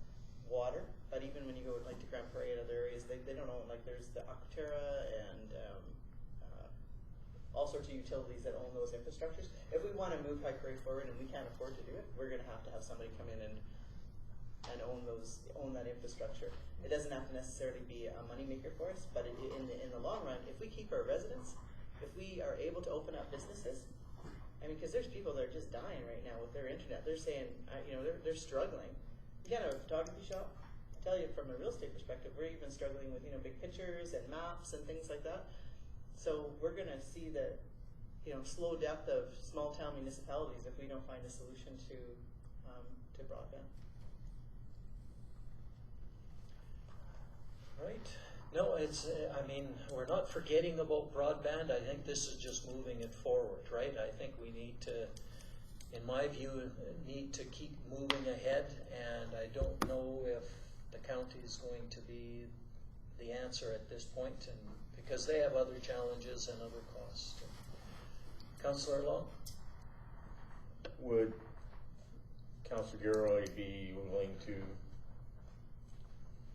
water, but even when you go like to Grand Prairie and other areas, they don't own, like there's the Aquaterra and all sorts of utilities that own those infrastructures. If we want to move High Prairie forward and we can't afford to do it, we're going to have somebody come in and own that infrastructure. It doesn't have to necessarily be a moneymaker for us, but in the long run, if we keep our residents, if we are able to open up businesses, I mean, because there's people that are just dying right now with their internet. They're saying, they're struggling. You can't have a photography shop. I tell you, from a real estate perspective, we're even struggling with, big pictures and maps and things like that. So we're going to see the, slow death of small town municipalities if we don't find a solution to broadband. Right. No, we're not forgetting about broadband. I think this is just moving it forward, right? I think we need to, in my view, need to keep moving ahead, and I don't know if the county is going to be the answer at this point, and because they have other challenges and other costs. Councillor Long? Would Councillor Gilroy be willing to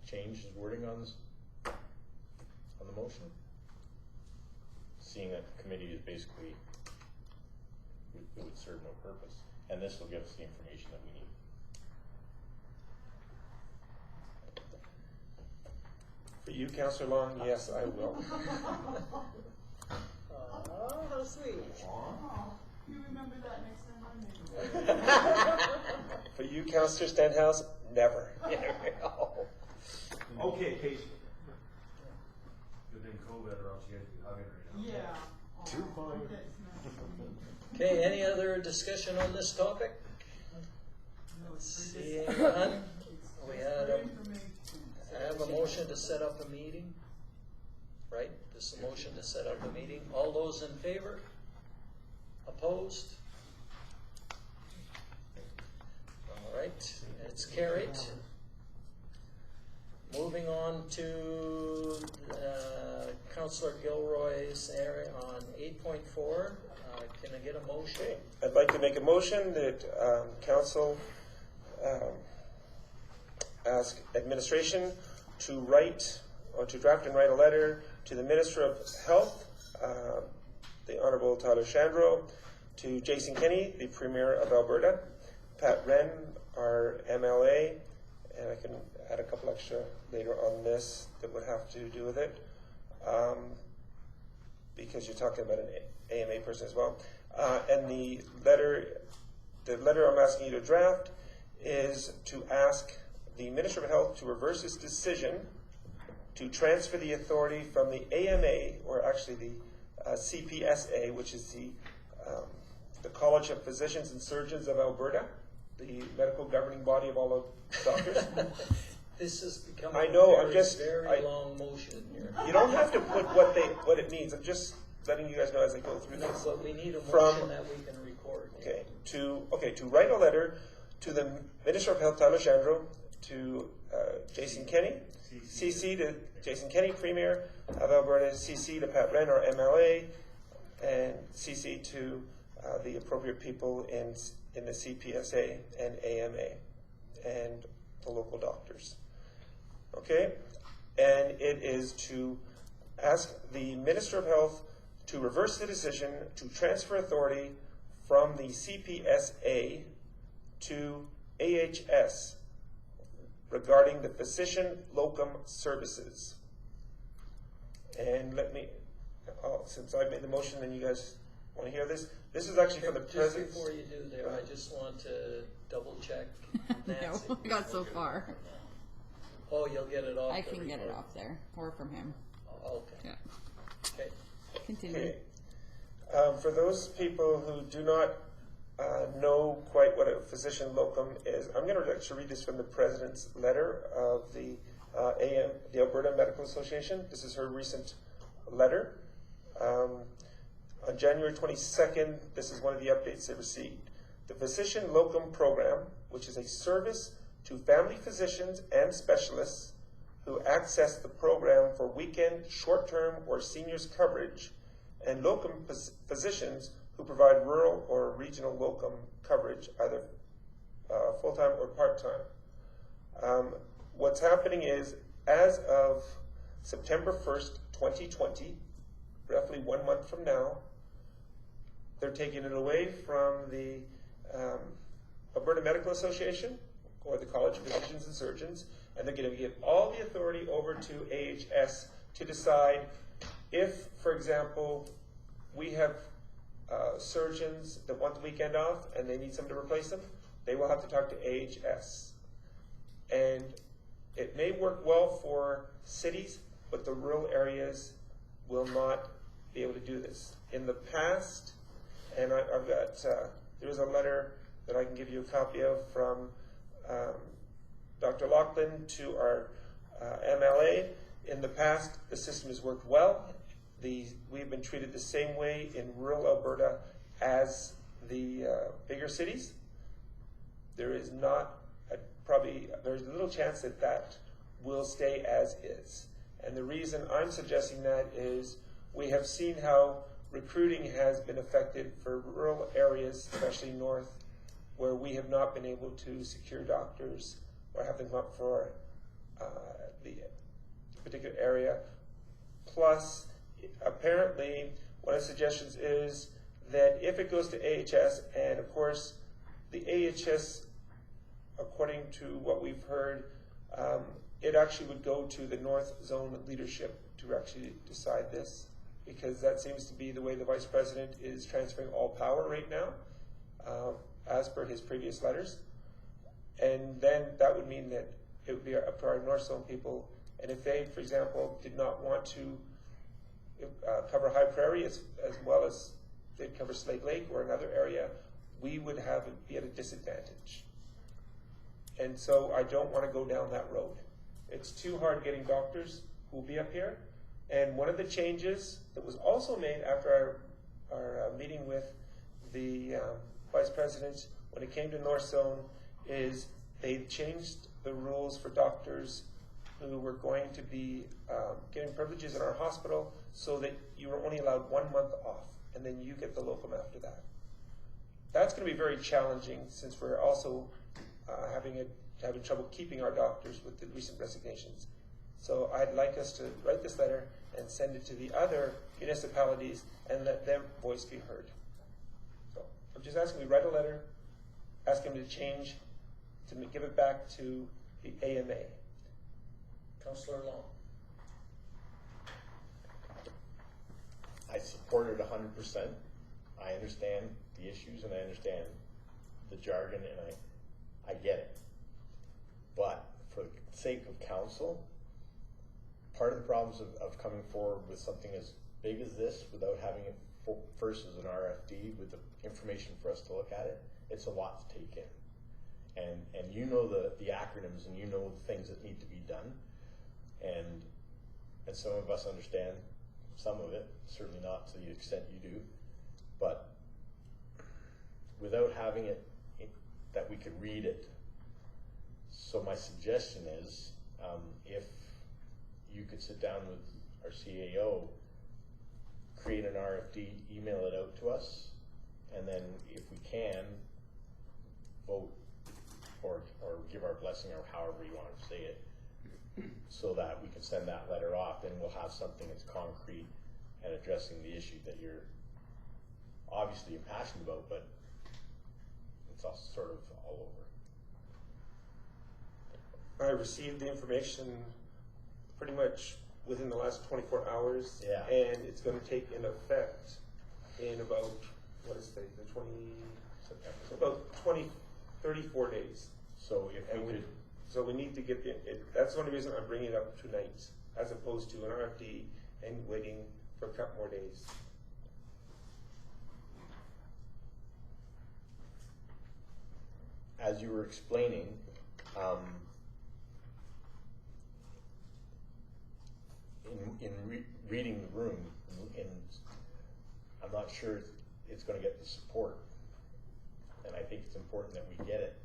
change his wording on the motion? Seeing that the committee is basically, it would serve no purpose, and this will give us the information that we need. For you, Councillor Long, yes, I will. Oh, how sweet. You remember that next time I make For you, Councillor Stenhouse, never. Okay, Paige. Good thing COVID, or else you guys be hugging right now. Yeah. Too fine. Okay, any other discussion on this topic? Seeing none, I have a motion to set up a meeting, right? This is a motion to set up a meeting. All those in favor? Opposed? All right, it's carried. Moving on to Councillor Gilroy's area on 8.4. Can I get a motion? Okay. I'd like to make a motion that Council ask administration to write or to draft and write a letter to the Minister of Health, the Honourable Tyler Shandro, to Jason Kenney, the Premier of Alberta, Pat Wren, our MLA, and I can add a couple extra later on this that would have to do with it, because you're talking about an AMA person as well. And the letter I'm asking you to draft is to ask the Minister of Health to reverse his decision to transfer the authority from the AMA, or actually the CPSA, which is the College of Physicians and Surgeons of Alberta, the medical governing body of all of doctors. This has become I know, a very long motion here. You don't have to put what it means. I'm just letting you guys know as I go through No, this. but we need a motion that we can record. To write a letter to the Minister of Health, Tyler Shandro, to Jason Kenney, CC to Jason Kenney, Premier of Alberta, CC to Pat Wren, our MLA, and CC to the appropriate people in the CPSA and AMA and the local doctors. Okay? And it is to ask the Minister of Health to reverse the decision to transfer authority from the CPSA to AHS regarding the physician locum services. And since I made the motion, then you guys want to hear this? This is actually from the Just President. before you do there, I just want to double check Nancy. No, I got so far. Oh, you'll get it off. I the can get it record. off there, or from him. Oh, okay. Yeah. Okay. Continue. Okay. For those people who do not know quite what a physician locum is, I'm going to actually read this from the President's letter of the Alberta Medical Association. This is her recent letter. On January 22nd, this is one of the updates they received. The Physician Locum Program, which is a service to family physicians and specialists who access the program for weekend, short-term, or seniors coverage, and locum physicians who provide rural or regional locum coverage, either full-time or part-time. What's happening is, as of September 1st, 2020, roughly 1 month from now, they're taking it away from the Alberta Medical Association or the College of Physicians and Surgeons, and they're going to give all the authority over to AHS to decide if, for example, we have surgeons that want the weekend off and they need someone to replace them, they will have to talk to AHS. And it may work well for cities, but the rural areas will not be able to do this. In the past, and I've got, there's a letter that I can give you a copy of from Dr. Laughlin to our MLA. In the past, the system has worked well. We've been treated the same way in rural Alberta as the bigger cities. There is not there's little chance that that will stay as is. And the reason I'm suggesting that is we have seen how recruiting has been affected for rural areas, especially north, where we have not been able to secure doctors or have them come up for the particular area. Plus, apparently, one of the suggestions is that if it goes to AHS, and of course, the AHS, according to what we've heard, it actually would go to the North Zone leadership to actually decide this, because that seems to be the way the Vice President is transferring all power right now, as per his previous letters. And then that would mean that it would be up to our North Zone people, and if they, for example, did not want to cover High Prairie as well as they'd cover Slave Lake or another area, we would be at a disadvantage. And so I don't want to go down that road. It's too hard getting doctors who will be up here. And one of the changes that was also made after our meeting with the Vice President when it came to North Zone is they changed the rules for doctors who were going to be getting privileges in our hospital, so that you were only allowed 1 month off, and then you get the locum after that. That's going to be very challenging, since we're also having trouble keeping our doctors with the recent resignations. So I'd like us to write this letter and send it to the other municipalities and let their voice be heard. So I'm just asking we write a letter, ask them to change, to give it back to the AMA. Councillor Long. I support it 100%. I understand the issues and I understand the jargon and I get it. But for the sake of council, part of the problems of coming forward with something as big as this without having it first as an RFD with the information for us to look at it, it's a lot to take in. And you know the acronyms and you know the things that need to be done. And some of us understand some of it, certainly not to the extent you do. But without having it that we could read it. So my suggestion is, if you could sit down with our CAO, create an RFD, email it out to us, and then if we can, vote or give our blessing or however you want to say it, so that we can send that letter off, then we'll have something that's concrete and addressing the issue that you're obviously impassioned about, but it's all sort of all over. I received the information pretty much within the last 24 hours, Yeah. and it's going to take in effect in about, what is the 20, about 34 days. So if we could, so we need to get that's the only reason I'm bringing it up tonight, as opposed to an RFD and waiting for a couple more days. as you were explaining, reading the room, and I'm not sure it's going to get the support. And I think it's important that we get it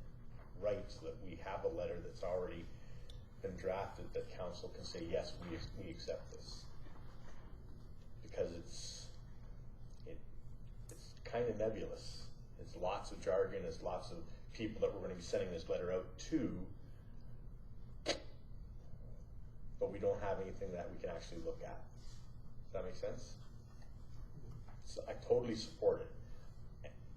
right, so that we have a letter that's already been drafted that council can say, yes, we accept this. Because it's kind of nebulous. It's lots of jargon, it's lots of people that we're going to be sending this letter out to, but we don't have anything that we can actually look at. Does that make sense? So I totally support it,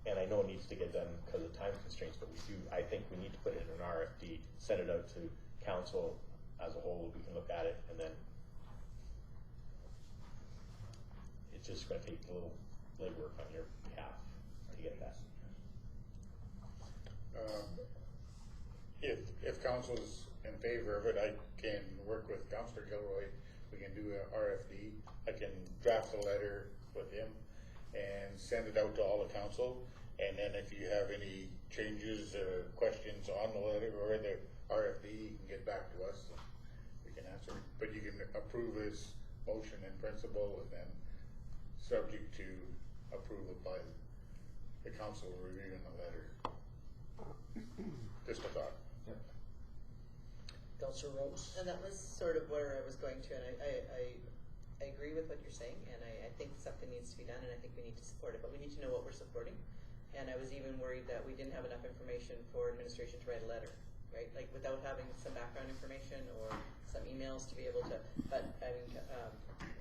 and I know it needs to get done because of time constraints, but I think we need to put it in an RFD, send it out to council as a whole, we can look at it, and then it's just gonna take a little legwork on your behalf to get that. If council's in favor of it, I can work with Councillor Gilroy. We can do a RFD. I can draft a letter with him and send it out to all the council. And then if you have any changes or questions on the letter or the RFD, you can get back to us. We can answer. But you can approve his motion in principle and then subject to approval by the council reviewing the letter. Just a thought. Councillor Rose? And that was sort of where I was going to, and I agree with what you're saying, and I think something needs to be done, and I think we need to support it, but we need to know what we're supporting. And I was even worried that we didn't have enough information for administration to write a letter, right? Like without having some background information or some emails to be able to, but I mean,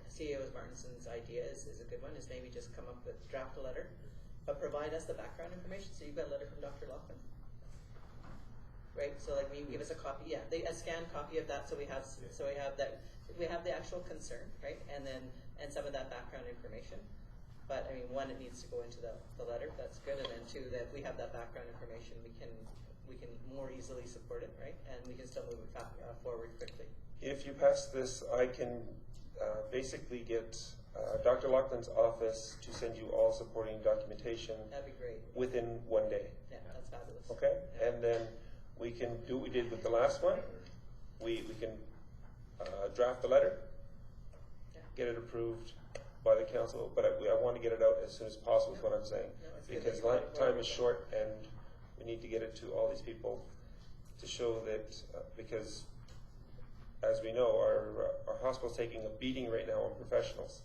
CEO Martinson's idea is a good one, is maybe just come up with, draft a letter, but provide us the background information. So you've got a letter from Dr. Laughlin. Right, so like we give us a copy, a scanned copy of that, so we have that, we have the actual concern, right, and some of that background information. But I mean, one, it needs to go into the letter. That's good, and then two, that we have that background information, we can more easily support it, right, and we can still move it forward quickly. If you pass this, I can basically get Dr. Laughlin's office to send you all supporting documentation. That'd be great. Within 1 day. Yeah, that's fabulous. Okay, and then we can do what we did with the last one. We can draft the letter, get it approved by the council, but I want to get it out as soon as possible is what I'm saying. No, Because time is short and we need to get it to all these people to show that, because as we know, our hospital's taking a beating right now on professionals,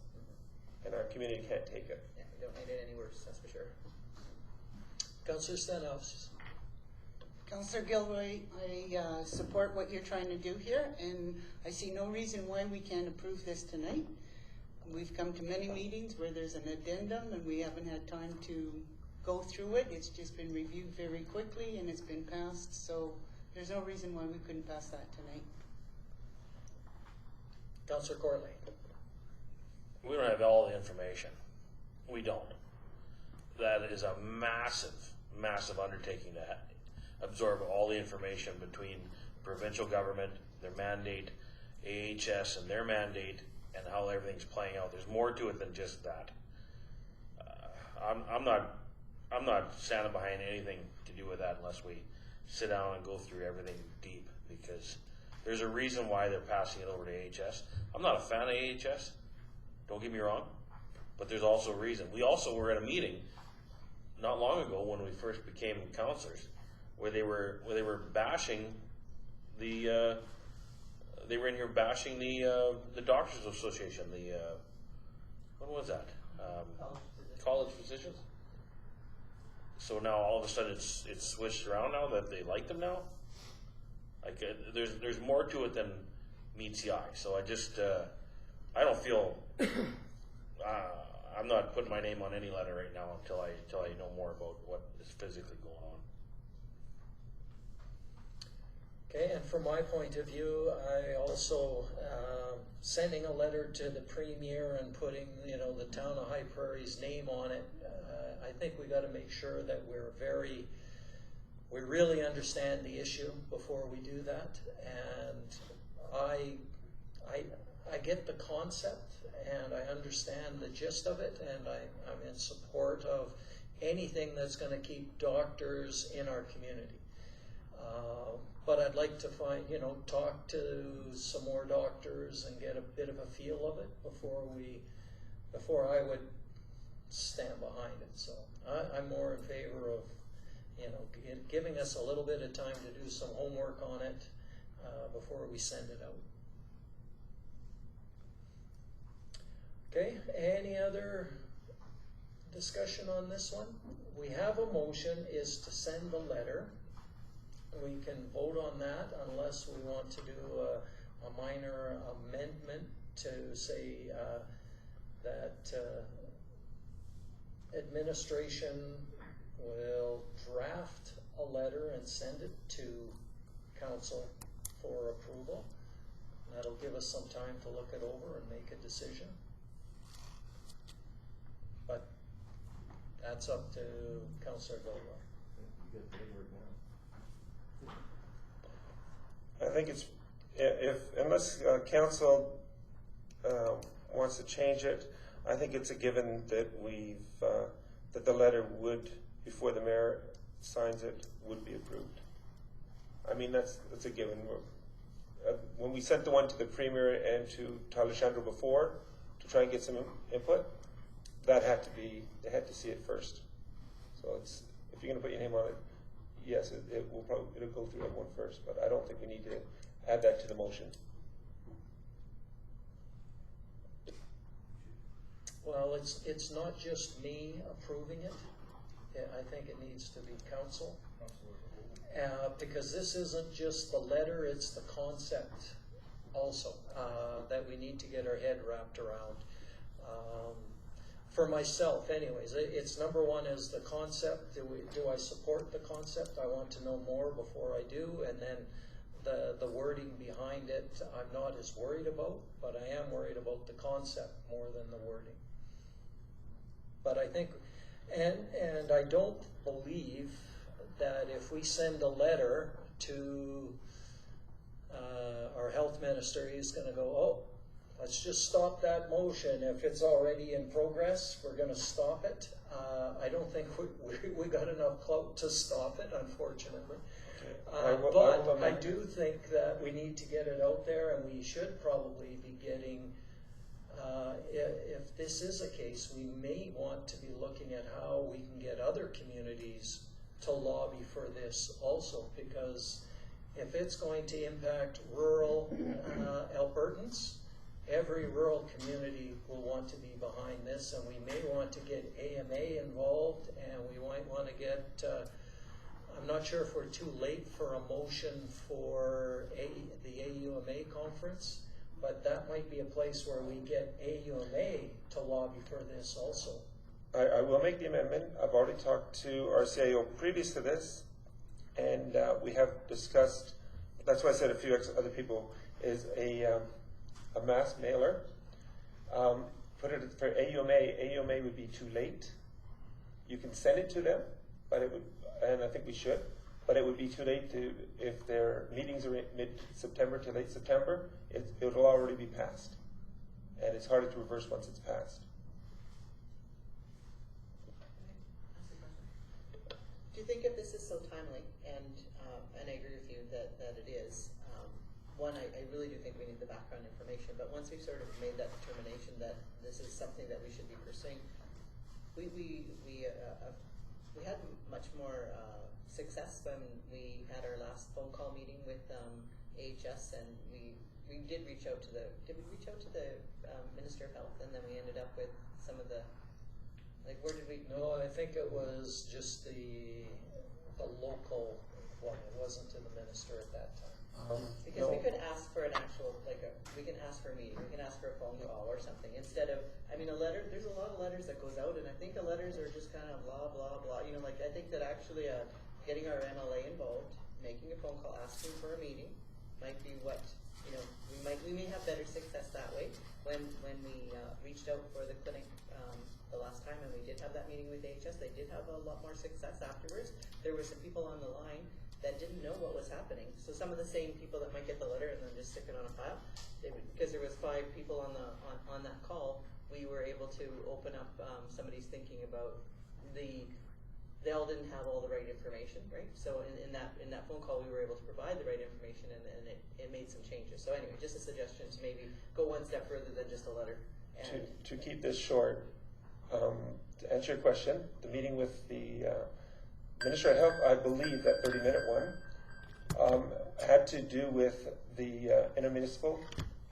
and our community can't take it. Yeah, we don't need it any worse, that's for sure. Councillor Stenhouse? Councillor Gilroy, I support what you're trying to do here, and I see no reason why we can't approve this tonight. We've come to many meetings where there's an addendum and we haven't had time to go through it. It's just been reviewed very quickly and it's been passed, so there's no reason why we couldn't pass that tonight. Councillor Corley? We don't have all the information. We don't. That is a massive, massive undertaking to absorb all the information between provincial government, their mandate, AHS and their mandate, and how everything's playing out. There's more to it than just that. I'm not standing behind anything to do with that unless we sit down and go through everything deep, because there's a reason why they're passing it over to AHS. I'm not a fan of AHS, don't get me wrong, but there's also a reason. We also were at a meeting not long ago when we first became councillors, where they were bashing the they were in here bashing the Doctors Association, what was that? College physicians. So now all of a sudden it's switched around now that they like them now. Like there's more to it than meets the eye. So I just I don't feel I'm not putting my name on any letter right now until I know more about what is physically going on. Okay, and from my point of view, I also, sending a letter to the Premier and putting, the town of High Prairie's name on it, I think we got to make sure that we really understand the issue before we do that. And I get the concept and I understand the gist of it, and I'm in support of anything that's going to keep doctors in our community. But I'd like to talk to some more doctors and get a bit of a feel of it before I would stand behind it. So I'm more in favor of, giving us a little bit of time to do some homework on it before we send it out. Okay, any other discussion on this one? We have a motion is to send the letter. We can vote on that unless we want to do a minor amendment to say that administration we'll draft a letter and send it to council for approval. That'll give us some time to look it over and make a decision. But that's up to Councillor Gilroy. I think it's, unless council wants to change it, I think it's a given that that the letter would, before the mayor signs it, would be approved. I mean, that's a given. When we sent the one to the premier and to Alexandro before to try and get some input, they had to see it first. So it's, if you're going to put your name on it, yes, it'll go through everyone first, but I don't think we need to add that to the motion. Well, it's not just me approving it. I think it needs to be council. Because this isn't just the letter, it's the concept also that we need to get our head wrapped around. For myself anyways, it's number one is the concept. Do I support the concept? I want to know more before I do, and then the wording behind it I'm not as worried about, but I am worried about the concept more than the wording. But I think, and I don't believe that if we send a letter to our health minister, he's going to go, oh, let's just stop that motion. If it's already in progress, we're going to stop it. I don't think we got enough clout to stop it, unfortunately. But I do think that we need to get it out there, and we should probably be getting, if this is a case, we may want to be looking at how we can get other communities to lobby for this also, because if it's going to impact rural Albertans, every rural community will want to be behind this, and we may want to get AMA involved, and we might want to get, I'm not sure if we're too late for a motion for the AUMA conference, but that might be a place where we get AUMA to lobby for this also. I will make the amendment. I've already talked to our CIO previous to this, and we have discussed, that's why I said a few other people, is a mass mailer. Put it for AUMA would be too late. You can send it to them, but it would, and I think we should, but it would be too late to, if their meetings are mid-September to late September, it'll already be passed. And it's harder to reverse once it's passed. Do you think if this is so timely, and I agree with you that it is, one, I really do think we need the background information, but once we've sort of made that determination that this is something that we should be pursuing, we had much more success when we had our last phone call meeting with AHS, and we did reach out to the, Minister of Health, and then we ended up with some of the, like, where did we? No, I think it was just the local one. It wasn't to the minister at that time. Because we could ask for an actual, we can ask for a meeting, we can ask for a phone call or something, instead of, I mean, a letter, there's a lot of letters that goes out, and I think the letters are just kind of blah, blah, blah, I think that actually getting our MLA involved, making a phone call, asking for a meeting, might be what, we may have better success that way. When we reached out for the clinic the last time, and we did have that meeting with AHS, they did have a lot more success afterwards. There were some people on the line that didn't know what was happening. So some of the same people that might get the letter and then just stick it on a file, because there was 5 people on that call, we were able to open up somebody's thinking about they all didn't have all the right information, right? So in that phone call, we were able to provide the right information, and it made some changes. So anyway, just a suggestion to maybe go one step further than just a letter. And to keep this short, to answer your question, the meeting with the Minister of Health, I believe that 30-minute one had to do with the intermunicipal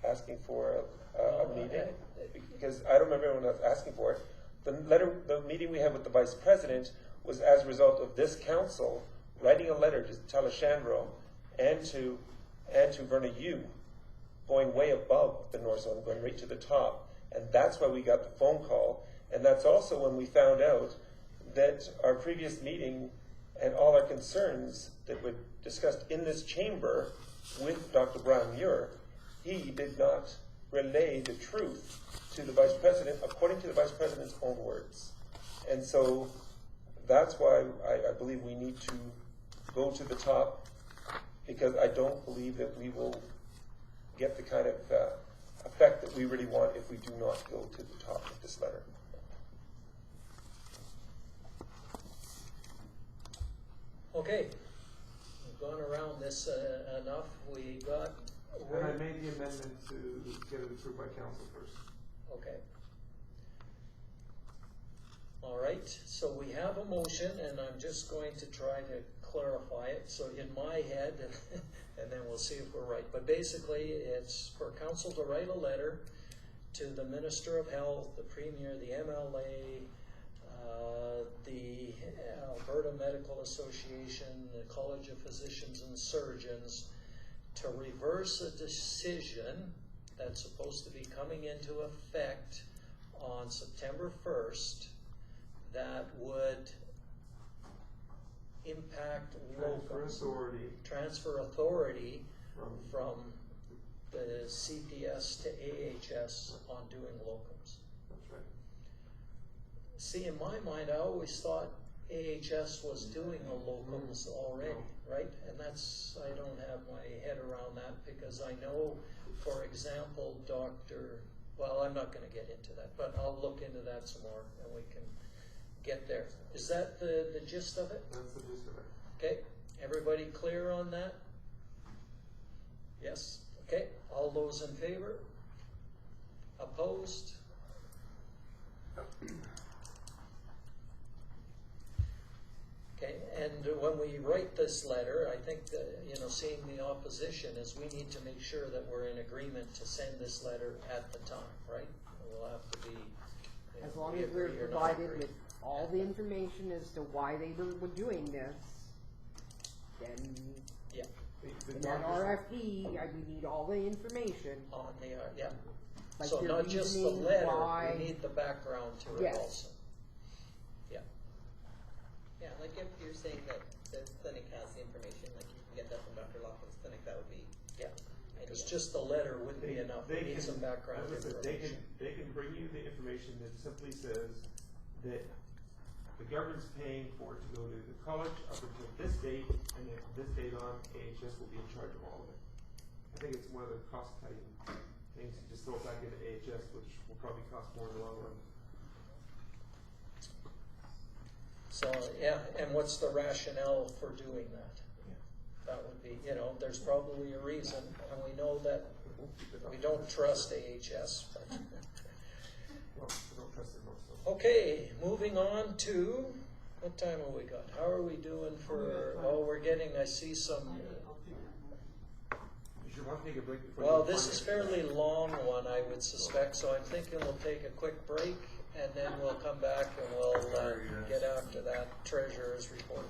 asking for a meeting, because I don't remember anyone else asking for it. The meeting we had with the Vice President was as a result of this council writing a letter to Alexandro and to Verna Yu, going way above the North Zone, going right to the top, and that's why we got the phone call. And that's also when we found out that our previous meeting and all our concerns that were discussed in this chamber with Dr. Brian Muir, he did not relay the truth to the Vice President according to the Vice President's own words. And so that's why I believe we need to go to the top, because I don't believe that we will get the kind of effect that we really want if we do not go to the top of this letter. Okay, we've gone around this enough. We got. And I made the amendment to get it approved by council first. Okay. All right, so we have a motion, and I'm just going to try to clarify it. So in my head, and then we'll see if we're right. But basically, it's for council to write a letter to the Minister of Health, the Premier, the MLA, the Alberta Medical Association, the College of Physicians and Surgeons, to reverse a decision that's supposed to be coming into effect on September 1st that would impact transfer authority from the CPS to AHS on doing locums. That's right. See, in my mind, I always thought AHS was doing the locums already, right? And that's, I don't have my head around that, because I know, for example, well, I'm not going to get into that, but I'll look into that some more and we can get there. Is that the gist of it? That's the gist of it. Okay, everybody clear on that? Yes? Okay, all those in favor? Opposed? Okay, and when we write this letter, I think that, seeing the opposition is we need to make sure that we're in agreement to send this letter at the time, right? We'll have to be. As long as we're provided with all the information as to why they were doing this, then Yeah. in that RFP, we need all the information. On the, yeah. Like So their not just the reasoning, letter, why. we need the background to it Yes. also. Yeah. Yeah, like if you're saying that the clinic has the information, like you can get that from Dr. Laughlin's clinic, that would be Yeah. Because just the letter wouldn't be enough. We need some background as I said, information. they can bring you the information that simply says that the government's paying for it to go to the college up until this date, and then from this date on, AHS will be in charge of all of it. I think it's one of the cost-cutting things to just throw it back into AHS, which will probably cost more in the long run. So, yeah, and what's the rationale for doing that? That would be, there's probably a reason, and we know that we don't trust AHS. But Well, I don't trust it most. okay, moving on to, what time have we got? How are we doing for, we're getting, I see some, You should want to take a break before. well, you this find is it. fairly long one, I would suspect, so I'm thinking we'll take a quick break, and then we'll come back and we'll get after that treasurer's report.